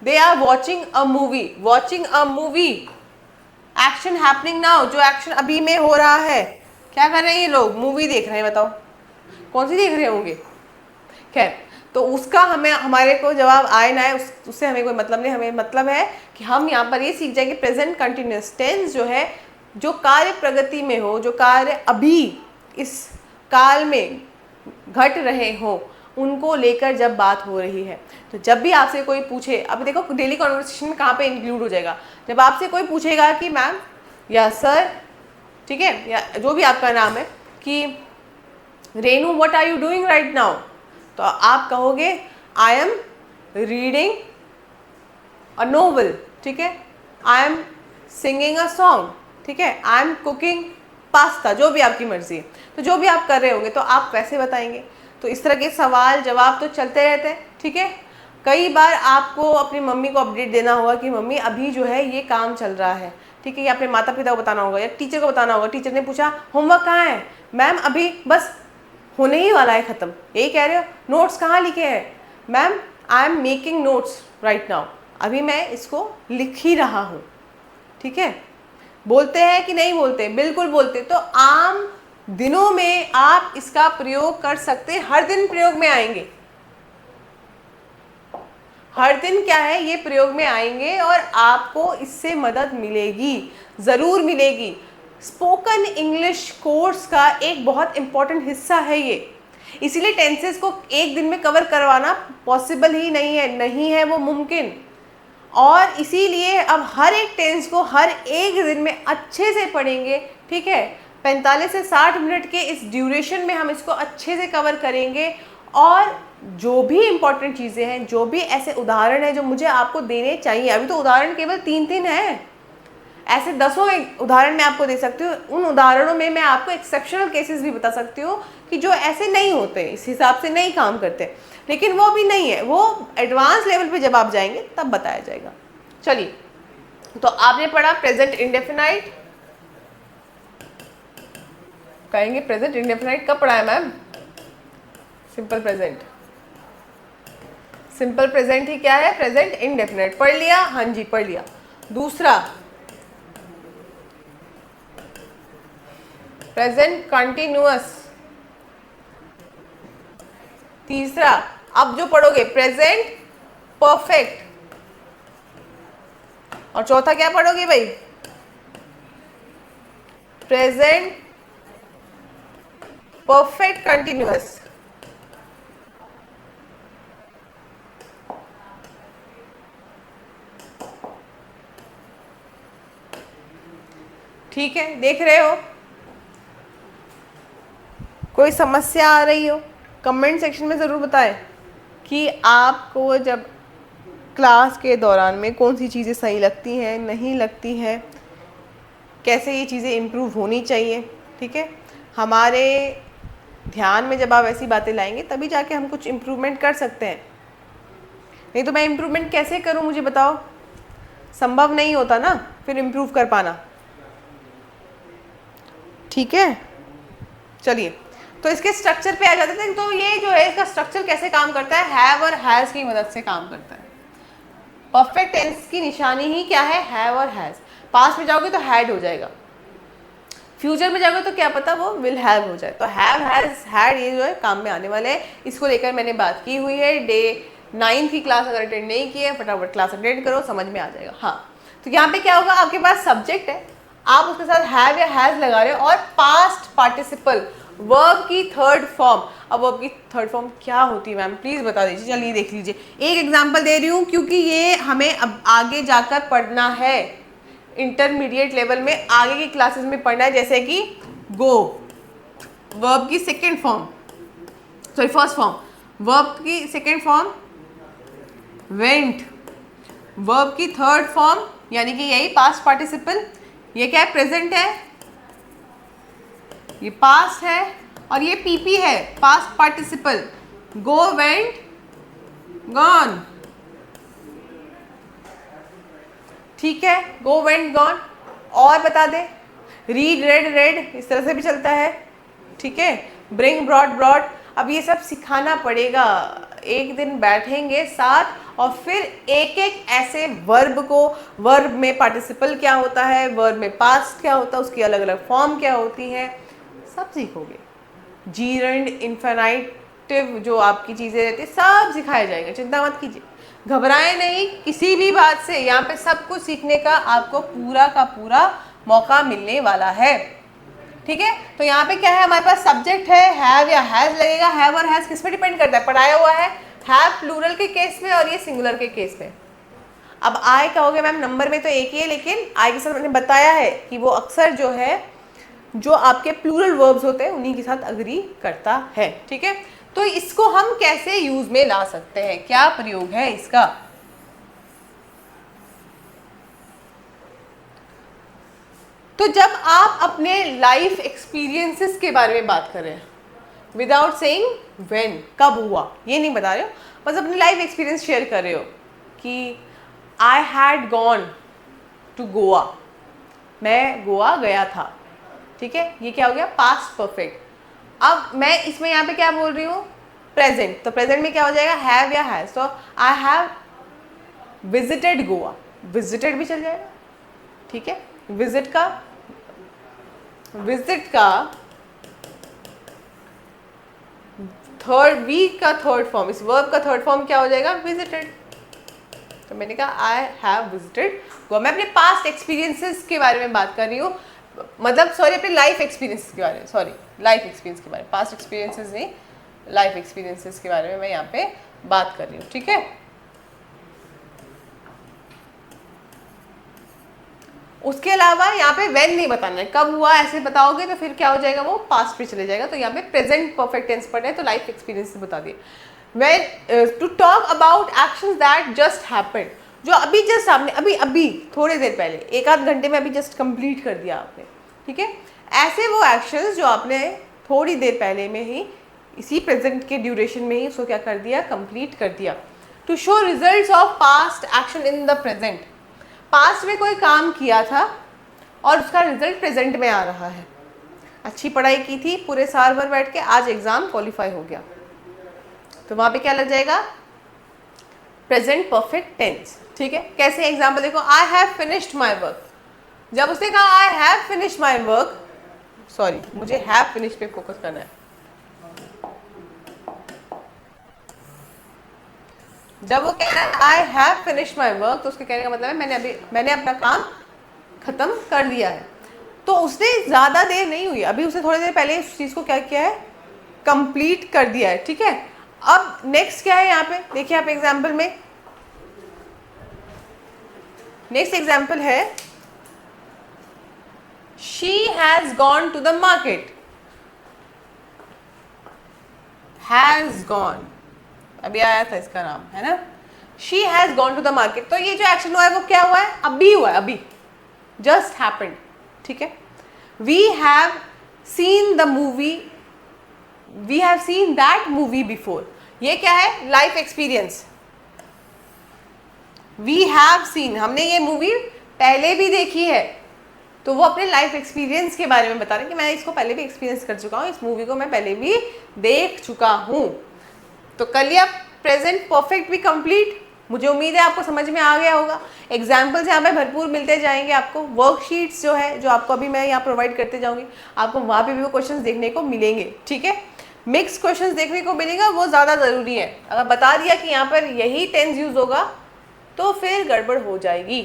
They are watching a movie, watching a movie, action happening now, जो एक्शन अभी में हो रहा है, क्या कर रहे हैं ये लोग, मूवी देख रहे हैं। बताओ कौन सी देख रहे होंगे। खैर, तो उसका हमें, हमारे को जवाब आए ना आए उससे हमें कोई मतलब नहीं, हमें मतलब है कि हम यहाँ पर ये सीख जाएंगे प्रेजेंट कंटिन्यूअस टेंस जो है, जो कार्य प्रगति में हो, जो कार्य अभी इस काल में घट रहे हो, उनको लेकर जब बात हो रही है। तो जब भी आपसे कोई पूछे, अब देखो डेली कॉन्वर्सेशन में कहाँ पे इंक्लूड हो जाएगा, जब आपसे कोई पूछेगा कि मैम या सर, ठीक है, या जो भी आपका नाम है, कि Renu what are you doing right now, तो आप कहोगे I am reading a novel, ठीक है, I am singing a song, ठीक है, आई एम कुकिंग पास्ता, जो भी आपकी मर्जी है। तो जो भी आप कर रहे होंगे तो आप वैसे बताएंगे। तो इस तरह के सवाल जवाब तो चलते रहते हैं, ठीक है। कई बार आपको अपनी मम्मी को अपडेट देना होगा कि मम्मी अभी जो है ये काम चल रहा है, ठीक है, या अपने माता पिता को बताना होगा या टीचर को बताना होगा। टीचर ने पूछा होमवर्क कहाँ है, मैम अभी बस होने ही वाला है ख़त्म, यही कह रहे हो। नोट्स कहाँ लिखे हैं, ma'am I am making notes right now, अभी मैं इसको लिख ही रहा हूँ, ठीक है। बोलते हैं कि नहीं बोलते, बिल्कुल बोलते। तो आम दिनों में आप इसका प्रयोग कर सकते, हर दिन प्रयोग में आएंगे, हर दिन क्या है ये प्रयोग में आएंगे और आपको इससे मदद मिलेगी, ज़रूर मिलेगी। स्पोकन इंग्लिश कोर्स का एक बहुत इम्पॉर्टेंट हिस्सा है ये, इसीलिए टेंसेस को एक दिन में कवर करवाना पॉसिबल ही नहीं है वो मुमकिन। और इसीलिए अब हर एक टेंस को हर एक दिन में अच्छे से पढ़ेंगे, ठीक है। 45 से 60 मिनट के इस ड्यूरेशन में हम इसको अच्छे से कवर करेंगे। और जो भी इम्पोर्टेंट चीज़ें हैं, जो भी ऐसे उदाहरण हैं जो मुझे आपको देने चाहिए, अभी तो उदाहरण केवल 3 हैं, ऐसे दसों उदाहरण मैं आपको दे सकती हूँ। उन उदाहरणों में मैं आपको एक्सेप्शनल केसेस भी बता सकती हूँ कि जो ऐसे नहीं होते, इस हिसाब से नहीं काम करते, लेकिन वो भी नहीं है, वो एडवांस लेवल पे जब आप जाएंगे तब बताया जाएगा। चलिए, तो आपने पढ़ा प्रेजेंट इंडेफिनाइट, कहेंगे प्रेजेंट इंडेफिनाइट कब पढ़ा है ma'am, simple present, simple present ही क्या है, प्रेजेंट इंडेफिनाइट पढ़ लिया, हाँ जी पढ़ लिया। दूसरा प्रेजेंट कंटिन्यूअस, तीसरा अब जो पढ़ोगे प्रेजेंट परफेक्ट, और चौथा क्या पढ़ोगे भाई, प्रेजेंट परफेक्ट कंटिन्यूअस। ठीक है, देख रहे हो, कोई समस्या आ रही हो कमेंट सेक्शन में ज़रूर बताएं कि आपको जब क्लास के दौरान में कौन सी चीज़ें सही लगती हैं, नहीं लगती हैं, कैसे ये चीज़ें इम्प्रूव होनी चाहिए, ठीक है। हमारे ध्यान में जब आप ऐसी बातें लाएंगे तभी जाके हम कुछ इम्प्रूवमेंट कर सकते हैं, नहीं तो मैं इम्प्रूवमेंट कैसे करूं मुझे बताओ, संभव नहीं होता ना फिर इम्प्रूव कर पाना, ठीक है। चलिए, तो इसके स्ट्रक्चर पे आ जाते थे। तो ये जो है इसका स्ट्रक्चर कैसे काम करता है, हैव और हैज़ की मदद से काम करता है। परफेक्ट टेंस की निशानी ही क्या है, हैव और हैज़। पास में जाओगे तो हैड हो जाएगा, फ्यूचर में जाओगे तो क्या पता वो विल हैव हो जाए। तो हैव, हैज, हैड ये जो है काम में आने वाले हैं। इसको लेकर मैंने बात की हुई है। डे 9 की क्लास अगर अटेंड नहीं की है, फटाफट क्लास अटेंड करो, समझ में आ जाएगा। हाँ, तो यहाँ पे क्या होगा, आपके पास सब्जेक्ट है, आप उसके साथ हैव या हैज लगा रहे हो, और पास्ट पार्टिसिपल वर्ब की थर्ड फॉर्म। अब वर्ब की थर्ड फॉर्म क्या होती है मैम, प्लीज़ बता दीजिए। चलिए देख लीजिए, एक एग्जांपल दे रही हूँ क्योंकि ये हमें अब आगे जाकर पढ़ना है, इंटरमीडिएट लेवल में आगे की क्लासेस में पढ़ना है। जैसे कि गो, वर्ब की second form, sorry first form, verb की सेकेंड फॉर्म वेंट, वर्ब की थर्ड फॉर्म यानी कि यही पास्ट पार्टिसिपल, ये क्या है, प्रेजेंट है, ये पास्ट है, और ये पीपी है, पास्ट पार्टिसिपल, गो, वेंट, गॉन। ठीक है, गो, वेंट, गॉन। और बता दे, रीड, रेड, रेड, इस तरह से भी चलता है। ठीक है, ब्रिंग, ब्रॉड, ब्रॉड। अब ये सब सिखाना पड़ेगा, एक दिन बैठेंगे साथ और फिर एक एक ऐसे वर्ब को, वर्ब में पार्टिसिपल क्या होता है, वर्ब में पास्ट क्या होता है, उसकी अलग अलग फॉर्म क्या होती है, सब सीखोगे। जीरेंड, इन्फिनिटिव, जो आपकी चीज़ें रहती है, सब सिखाया जाएगा, चिंता मत कीजिए, घबराएं नहीं किसी भी बात से। यहाँ पे सब कुछ सीखने का आपको पूरा का पूरा मौका मिलने वाला है। ठीक है, तो यहाँ पे क्या है, हमारे पास सब्जेक्ट है, हैव या हैज लगेगा। हैव और हैज किस पे डिपेंड करता है, पढ़ाया हुआ है। हैव प्लूरल के केस में और ये सिंगुलर के केस में। अब आई कहोगे मैम नंबर में तो एक ही है, लेकिन आई के साथ मैंने बताया है कि वो अक्सर जो है, जो आपके प्लूरल वर्ब्स होते हैं उन्हीं के साथ अग्री करता है। ठीक है, तो इसको हम कैसे यूज में ला सकते हैं, क्या प्रयोग है इसका। तो जब आप अपने लाइफ एक्सपीरियंसेस के बारे में बात कर रहे हैं, विदाउट सेइंग व्हेन, कब हुआ, ये नहीं बता रहे हो, बस अपनी लाइफ एक्सपीरियंस शेयर कर रहे हो कि I had gone to Goa, मैं गोवा गया था। ठीक है, ये क्या हो गया, पास्ट परफेक्ट। अब मैं इसमें यहाँ पे क्या बोल रही हूँ, प्रेजेंट, तो प्रेजेंट में क्या हो जाएगा, हैव या हैज। तो I have visited Goa, visited भी चल जाएगा। ठीक है, विजिट का थर्ड, वीक का थर्ड फॉर्म, इस वर्ब का थर्ड फॉर्म क्या हो जाएगा, विजिटेड। तो मैंने कहा आई हैव विजिटेड गोवा। मैं अपने पास्ट एक्सपीरियंसेस के बारे में बात कर रही हूँ, मतलब सॉरी अपने लाइफ एक्सपीरियंस के बारे में, सॉरी लाइफ एक्सपीरियंस के बारे में, पास्ट एक्सपीरियंसेस नहीं, लाइफ एक्सपीरियंसेस के बारे में मैं यहाँ पे बात कर रही हूँ। ठीक है, उसके अलावा यहाँ पे व्हेन नहीं बताना है, कब हुआ ऐसे बताओगे तो फिर क्या हो जाएगा, वो पास्ट पे चले जाएगा। तो यहाँ पे प्रेजेंट परफेक्ट टेंस पढ़ना है तो लाइफ एक्सपीरियंस बता दिए। When to talk about actions that just happened, जो अभी जस्ट आपने अभी थोड़ी देर पहले, एक आध घंटे में अभी जस्ट कंप्लीट कर दिया आपने। ठीक है, ऐसे वो एक्शंस जो आपने थोड़ी देर पहले में ही, इसी प्रेजेंट के ड्यूरेशन में ही उसको क्या कर दिया, कंप्लीट कर दिया। To show results of past action in the present, past में कोई काम किया था और उसका रिजल्ट प्रेजेंट में आ रहा है। अच्छी पढ़ाई की थी पूरे साल भर बैठ के, आज एग्जाम क्वालिफाई हो गया, तो वहाँ पे क्या लग जाएगा, प्रेजेंट परफेक्ट टेंस। ठीक है, कैसे एग्जाम्पल देखो, I have finished my work, जब उसने कहा I have finished my work, sorry मुझे हैव फिनिश्ड पे फोकस करना है, जब वो कह रहा है I have finished my work, तो उसके कहने का मतलब है मैंने अपना काम खत्म कर दिया है। तो उसने ज़्यादा देर नहीं हुई, अभी उसने थोड़ी देर पहले इस चीज़ को क्या किया है, कंप्लीट कर दिया है। ठीक है, अब नेक्स्ट क्या है यहाँ पे, देखिए आप एग्जाम्पल में, नेक्स्ट एग्जाम्पल है she has gone to the market, has gone अभी आया था इसका नाम, है ना, she has gone to the market. तो ये जो एक्शन हुआ है वो क्या हुआ है, अभी हुआ है, अभी जस्ट हैपेंड। ठीक है, we have seen the movie, we have seen that movie before, ये क्या है, life experience. We have seen, हमने ये मूवी पहले भी देखी है, तो वो अपने लाइफ एक्सपीरियंस के बारे में बता रहे हैं कि मैं इसको पहले भी एक्सपीरियंस कर चुका हूँ, इस मूवी को मैं पहले भी देख चुका हूँ। तो कर लिया प्रेजेंट परफेक्ट भी कंप्लीट, मुझे उम्मीद है आपको समझ में आ गया होगा। एग्जाम्पल्स यहाँ पे भरपूर मिलते जाएंगे आपको। वर्कशीट्स जो है, जो आपको अभी मैं यहाँ प्रोवाइड करते जाऊँगी, आपको वहाँ पे भी वो क्वेश्चंस देखने को मिलेंगे, ठीक है। मिक्स क्वेश्चंस देखने को मिलेगा, वो ज़्यादा ज़रूरी है। अगर बता दिया कि यहाँ पर यही टेंस यूज होगा तो फिर गड़बड़ हो जाएगी।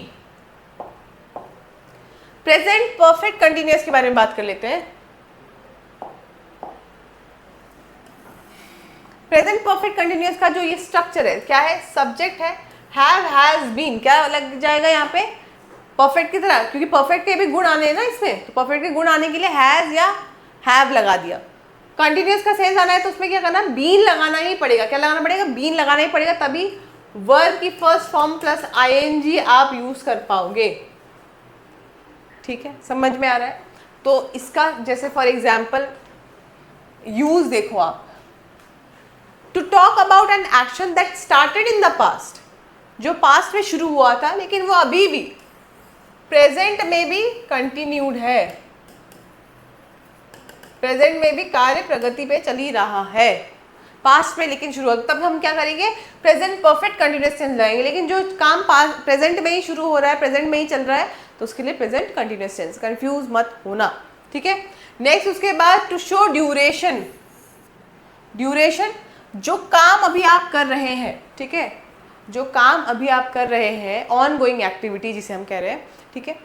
प्रेजेंट परफेक्ट कंटिन्यूअस के बारे में बात कर लेते हैं। प्रेजेंट परफेक्ट कंटिन्यूअस का जो ये स्ट्रक्चर है, क्या है, सब्जेक्ट है, हैव, हैज, बीन, क्या लग जाएगा यहाँ पे, परफेक्ट की तरह, क्योंकि परफेक्ट के भी गुण आने हैं ना इसमें, तो परफेक्ट के गुण आने के लिए हैज या हैव लगा दिया। कंटिन्यूअस का सेंस आना है तो उसमें क्या करना, बीन लगाना ही पड़ेगा। क्या लगाना पड़ेगा, बीन लगाना ही पड़ेगा, तभी वर्ब की फर्स्ट फॉर्म प्लस आईएनजी आप यूज कर पाओगे, ठीक है, समझ में आ रहा है। तो इसका जैसे फॉर एग्जाम्पल यूज देखो आप, to talk about an action that started in the past, जो पास्ट में शुरू हुआ था लेकिन वो अभी भी प्रेजेंट में भी कंटिन्यूड है, प्रेजेंट में भी कार्य प्रगति पे चल ही रहा है, पास्ट में लेकिन शुरू हुआ, तब हम क्या करेंगे, प्रेजेंट परफेक्ट कंटिन्यूअस टेंस लगाएंगे। लेकिन जो काम पास्ट प्रेजेंट में ही शुरू हो रहा है, प्रेजेंट में ही चल रहा है, तो उसके लिए प्रेजेंट कंटिन्यूअस टेंस, कंफ्यूज मत होना, ठीक है। नेक्स्ट उसके बाद टू शो ड्यूरेशन, ड्यूरेशन जो काम अभी आप कर रहे हैं, ठीक है, जो काम अभी आप कर रहे हैं, ऑन गोइंग एक्टिविटी जिसे हम कह रहे हैं, ठीक है,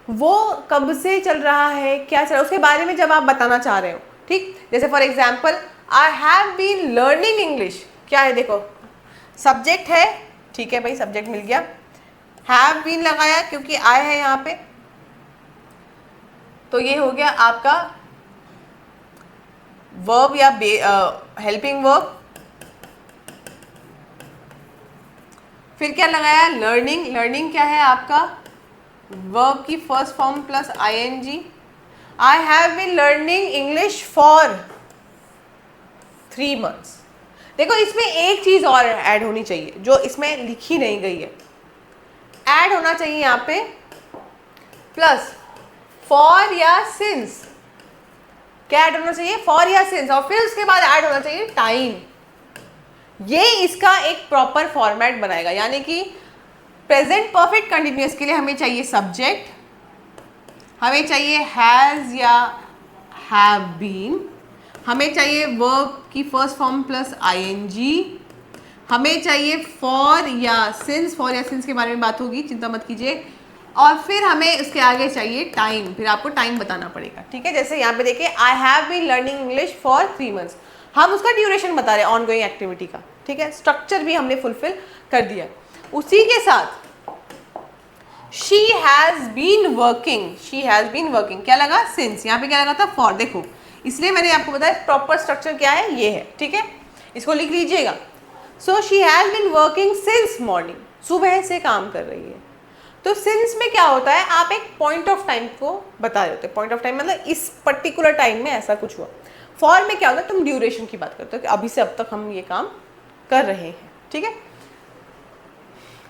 वो कब से चल रहा है, क्या चल रहा है, उसके बारे में जब आप बताना चाह रहे हो, ठीक। जैसे for example I have been learning English, क्या है देखो, सब्जेक्ट है, ठीक है भाई, सब्जेक्ट मिल गया, हैव बीन लगाया क्योंकि आई है यहाँ पे, तो ये हो गया आपका वर्ब या हेल्पिंग वर्ब। फिर क्या लगाया, लर्निंग, लर्निंग क्या है आपका, वर्ब की first form plus ING. I have been learning English for 3 months। देखो इसमें एक चीज और ऐड होनी चाहिए जो इसमें लिखी नहीं गई है, ऐड होना चाहिए यहाँ पे प्लस फॉर या सिंस, क्या ऐड होना चाहिए, फॉर या सिंस, और फिर उसके बाद ऐड होना चाहिए टाइम। ये इसका एक प्रॉपर फॉर्मेट बनाएगा, यानी कि प्रेजेंट परफेक्ट कंटिन्यूअस के लिए हमें चाहिए सब्जेक्ट, हमें चाहिए हैज या हैव बीन, हमें चाहिए वर्ब की फर्स्ट फॉर्म प्लस आईएनजी, हमें चाहिए फॉर या सिंस, फॉर या सिंस के बारे में बात होगी, चिंता मत कीजिए, और फिर हमें उसके आगे चाहिए टाइम, फिर आपको टाइम बताना पड़ेगा, ठीक है। जैसे यहाँ पे देखिए I have been learning English for 3 months, हम उसका ड्यूरेशन बता रहे हैं ऑन गोइंग एक्टिविटी का, ठीक है, स्ट्रक्चर भी हमने फुलफिल कर दिया। उसी के साथ she has been working, she has been working, क्या लगा, सिंस, यहाँ पे क्या लगा था, फॉर, देखो इसलिए मैंने आपको बताया प्रॉपर स्ट्रक्चर क्या है, ये है, ठीक है, इसको लिख लीजिएगा। So she has been working since morning, सुबह से काम कर रही है। तो सिंस में क्या होता है, आप एक पॉइंट ऑफ टाइम को बता रहे होते हैं, पॉइंट ऑफ टाइम मतलब इस पर्टिकुलर टाइम में ऐसा कुछ हुआ। फॉर में क्या होता है, तुम ड्यूरेशन की बात करते हो कि अभी से अब तक हम ये काम कर रहे हैं, ठीक है।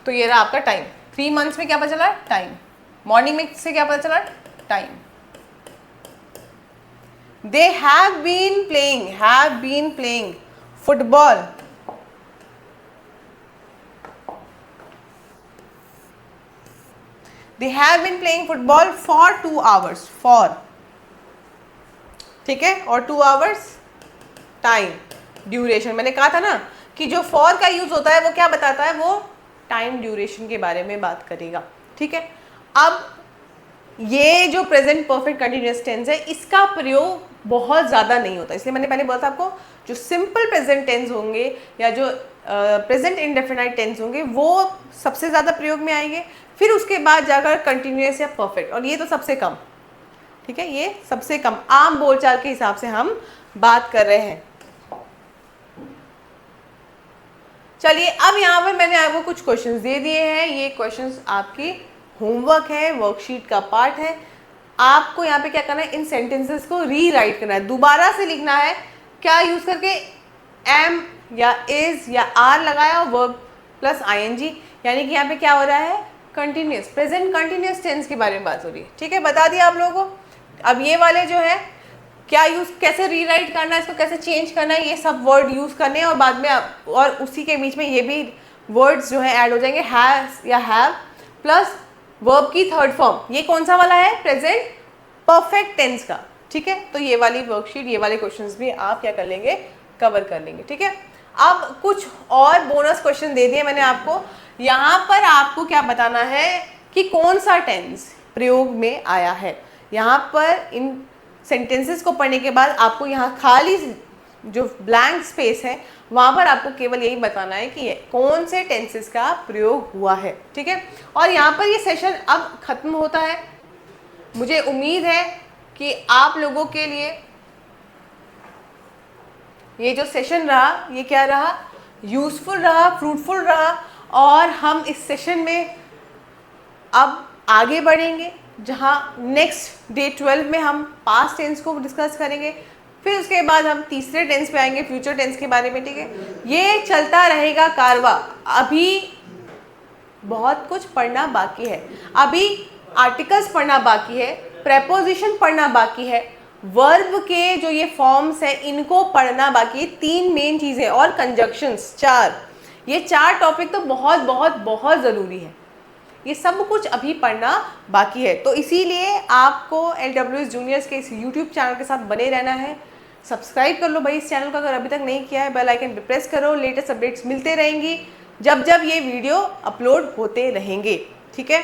तो ये रहा आपका टाइम, 3 months में क्या पता चला, टाइम, मॉर्निंग में से क्या पता चला, time. They have been playing football, they have been playing football for 2 hours, for, ठीक है, और 2 hours टाइम, ड्यूरेशन। मैंने कहा था ना कि जो फॉर का यूज होता है वो क्या बताता है, वो टाइम ड्यूरेशन के बारे में बात करेगा, ठीक है। अब ये जो प्रेजेंट परफेक्ट कंटिन्यूअस टेंस है, इसका प्रयोग बहुत ज़्यादा नहीं होता, इसलिए मैंने पहले बोला था आपको, जो सिंपल प्रेजेंट टेंस होंगे या जो प्रेजेंट इंडेफिनाइट टेंस होंगे वो सबसे ज़्यादा प्रयोग में आएंगे, फिर उसके बाद जाकर कंटिन्यूअस या परफेक्ट, और ये तो सबसे कम, ठीक है, ये सबसे कम आम बोलचाल के हिसाब से हम बात कर रहे हैं। चलिए अब यहाँ पर मैंने आपको कुछ क्वेश्चंस दे दिए हैं, ये क्वेश्चंस आपकी होमवर्क है, वर्कशीट का पार्ट है। आपको यहाँ पे क्या करना है, इन सेंटेंसेस को रीराइट करना है, दोबारा से लिखना है, क्या यूज करके, एम या इज या आर लगाया, वर्ब प्लस आईएनजी, यानी कि यहाँ पे क्या हो रहा है, कंटिन्यूअस, प्रेजेंट कंटिन्यूअस टेंस के बारे में बात हो रही है, ठीक है, बता दिया आप लोगों को। अब ये वाले जो है क्या यूज, कैसे रीराइट करना है, इसको कैसे चेंज करना है, ये सब वर्ड यूज करने हैं, और बाद में और उसी के बीच में ये भी वर्ड्स जो है ऐड हो जाएंगे, हैज या हैव प्लस वर्ब की थर्ड फॉर्म। ये कौन सा वाला है? प्रेजेंट परफेक्ट टेंस का। ठीक है, तो ये वाली वर्कशीट, ये वाले क्वेश्चंस भी आप क्या कर लेंगे? कवर कर लेंगे। ठीक है, अब कुछ और बोनस क्वेश्चन दे दिए मैंने आपको। यहाँ पर आपको क्या बताना है कि कौन सा टेंस प्रयोग में आया है। यहाँ पर इन सेंटेंसेस को पढ़ने के बाद आपको यहाँ खाली जो ब्लैंक स्पेस है वहाँ पर आपको केवल यही बताना है कि ये कौन से टेंसेस का प्रयोग हुआ है। ठीक है, और यहाँ पर ये सेशन अब खत्म होता है। मुझे उम्मीद है कि आप लोगों के लिए ये जो सेशन रहा, ये क्या रहा? यूजफुल रहा, फ्रूटफुल रहा। और हम इस सेशन में अब आगे बढ़ेंगे, जहाँ नेक्स्ट डे 12 में हम पास्ट टेंस को डिस्कस करेंगे, फिर उसके बाद हम तीसरे टेंस पे आएंगे, फ्यूचर टेंस के बारे में। ठीक है, ये चलता रहेगा कारवा। अभी बहुत कुछ पढ़ना बाकी है, अभी आर्टिकल्स पढ़ना बाकी है, प्रेपोजिशन पढ़ना बाकी है, वर्ब के जो ये फॉर्म्स है इनको पढ़ना बाकी है, 3 मेन चीज़ें, और कंजक्शंस 4। ये 4 टॉपिक तो बहुत बहुत बहुत ज़रूरी है। ये सब कुछ अभी पढ़ना बाकी है, तो इसीलिए आपको LWS जूनियर्स के इस YouTube चैनल के साथ बने रहना है। सब्सक्राइब कर लो भाई इस चैनल को अगर अभी तक नहीं किया है, बेल आइकन पे प्रेस करो, लेटेस्ट अपडेट्स मिलते रहेंगी जब जब ये वीडियो अपलोड होते रहेंगे। ठीक है,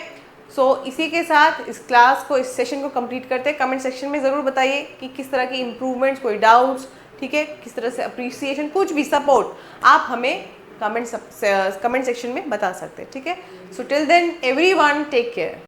सो इसी के साथ इस क्लास को, इस सेशन को कंप्लीट करते हैं। कमेंट सेक्शन में ज़रूर बताइए कि किस तरह की इम्प्रूवमेंट्स, कोई डाउट्स, ठीक है, किस तरह से अप्रिसिएशन, कुछ भी सपोर्ट आप हमें कमेंट सेक्शन में बता सकते हैं। ठीक है, so till then everyone take care.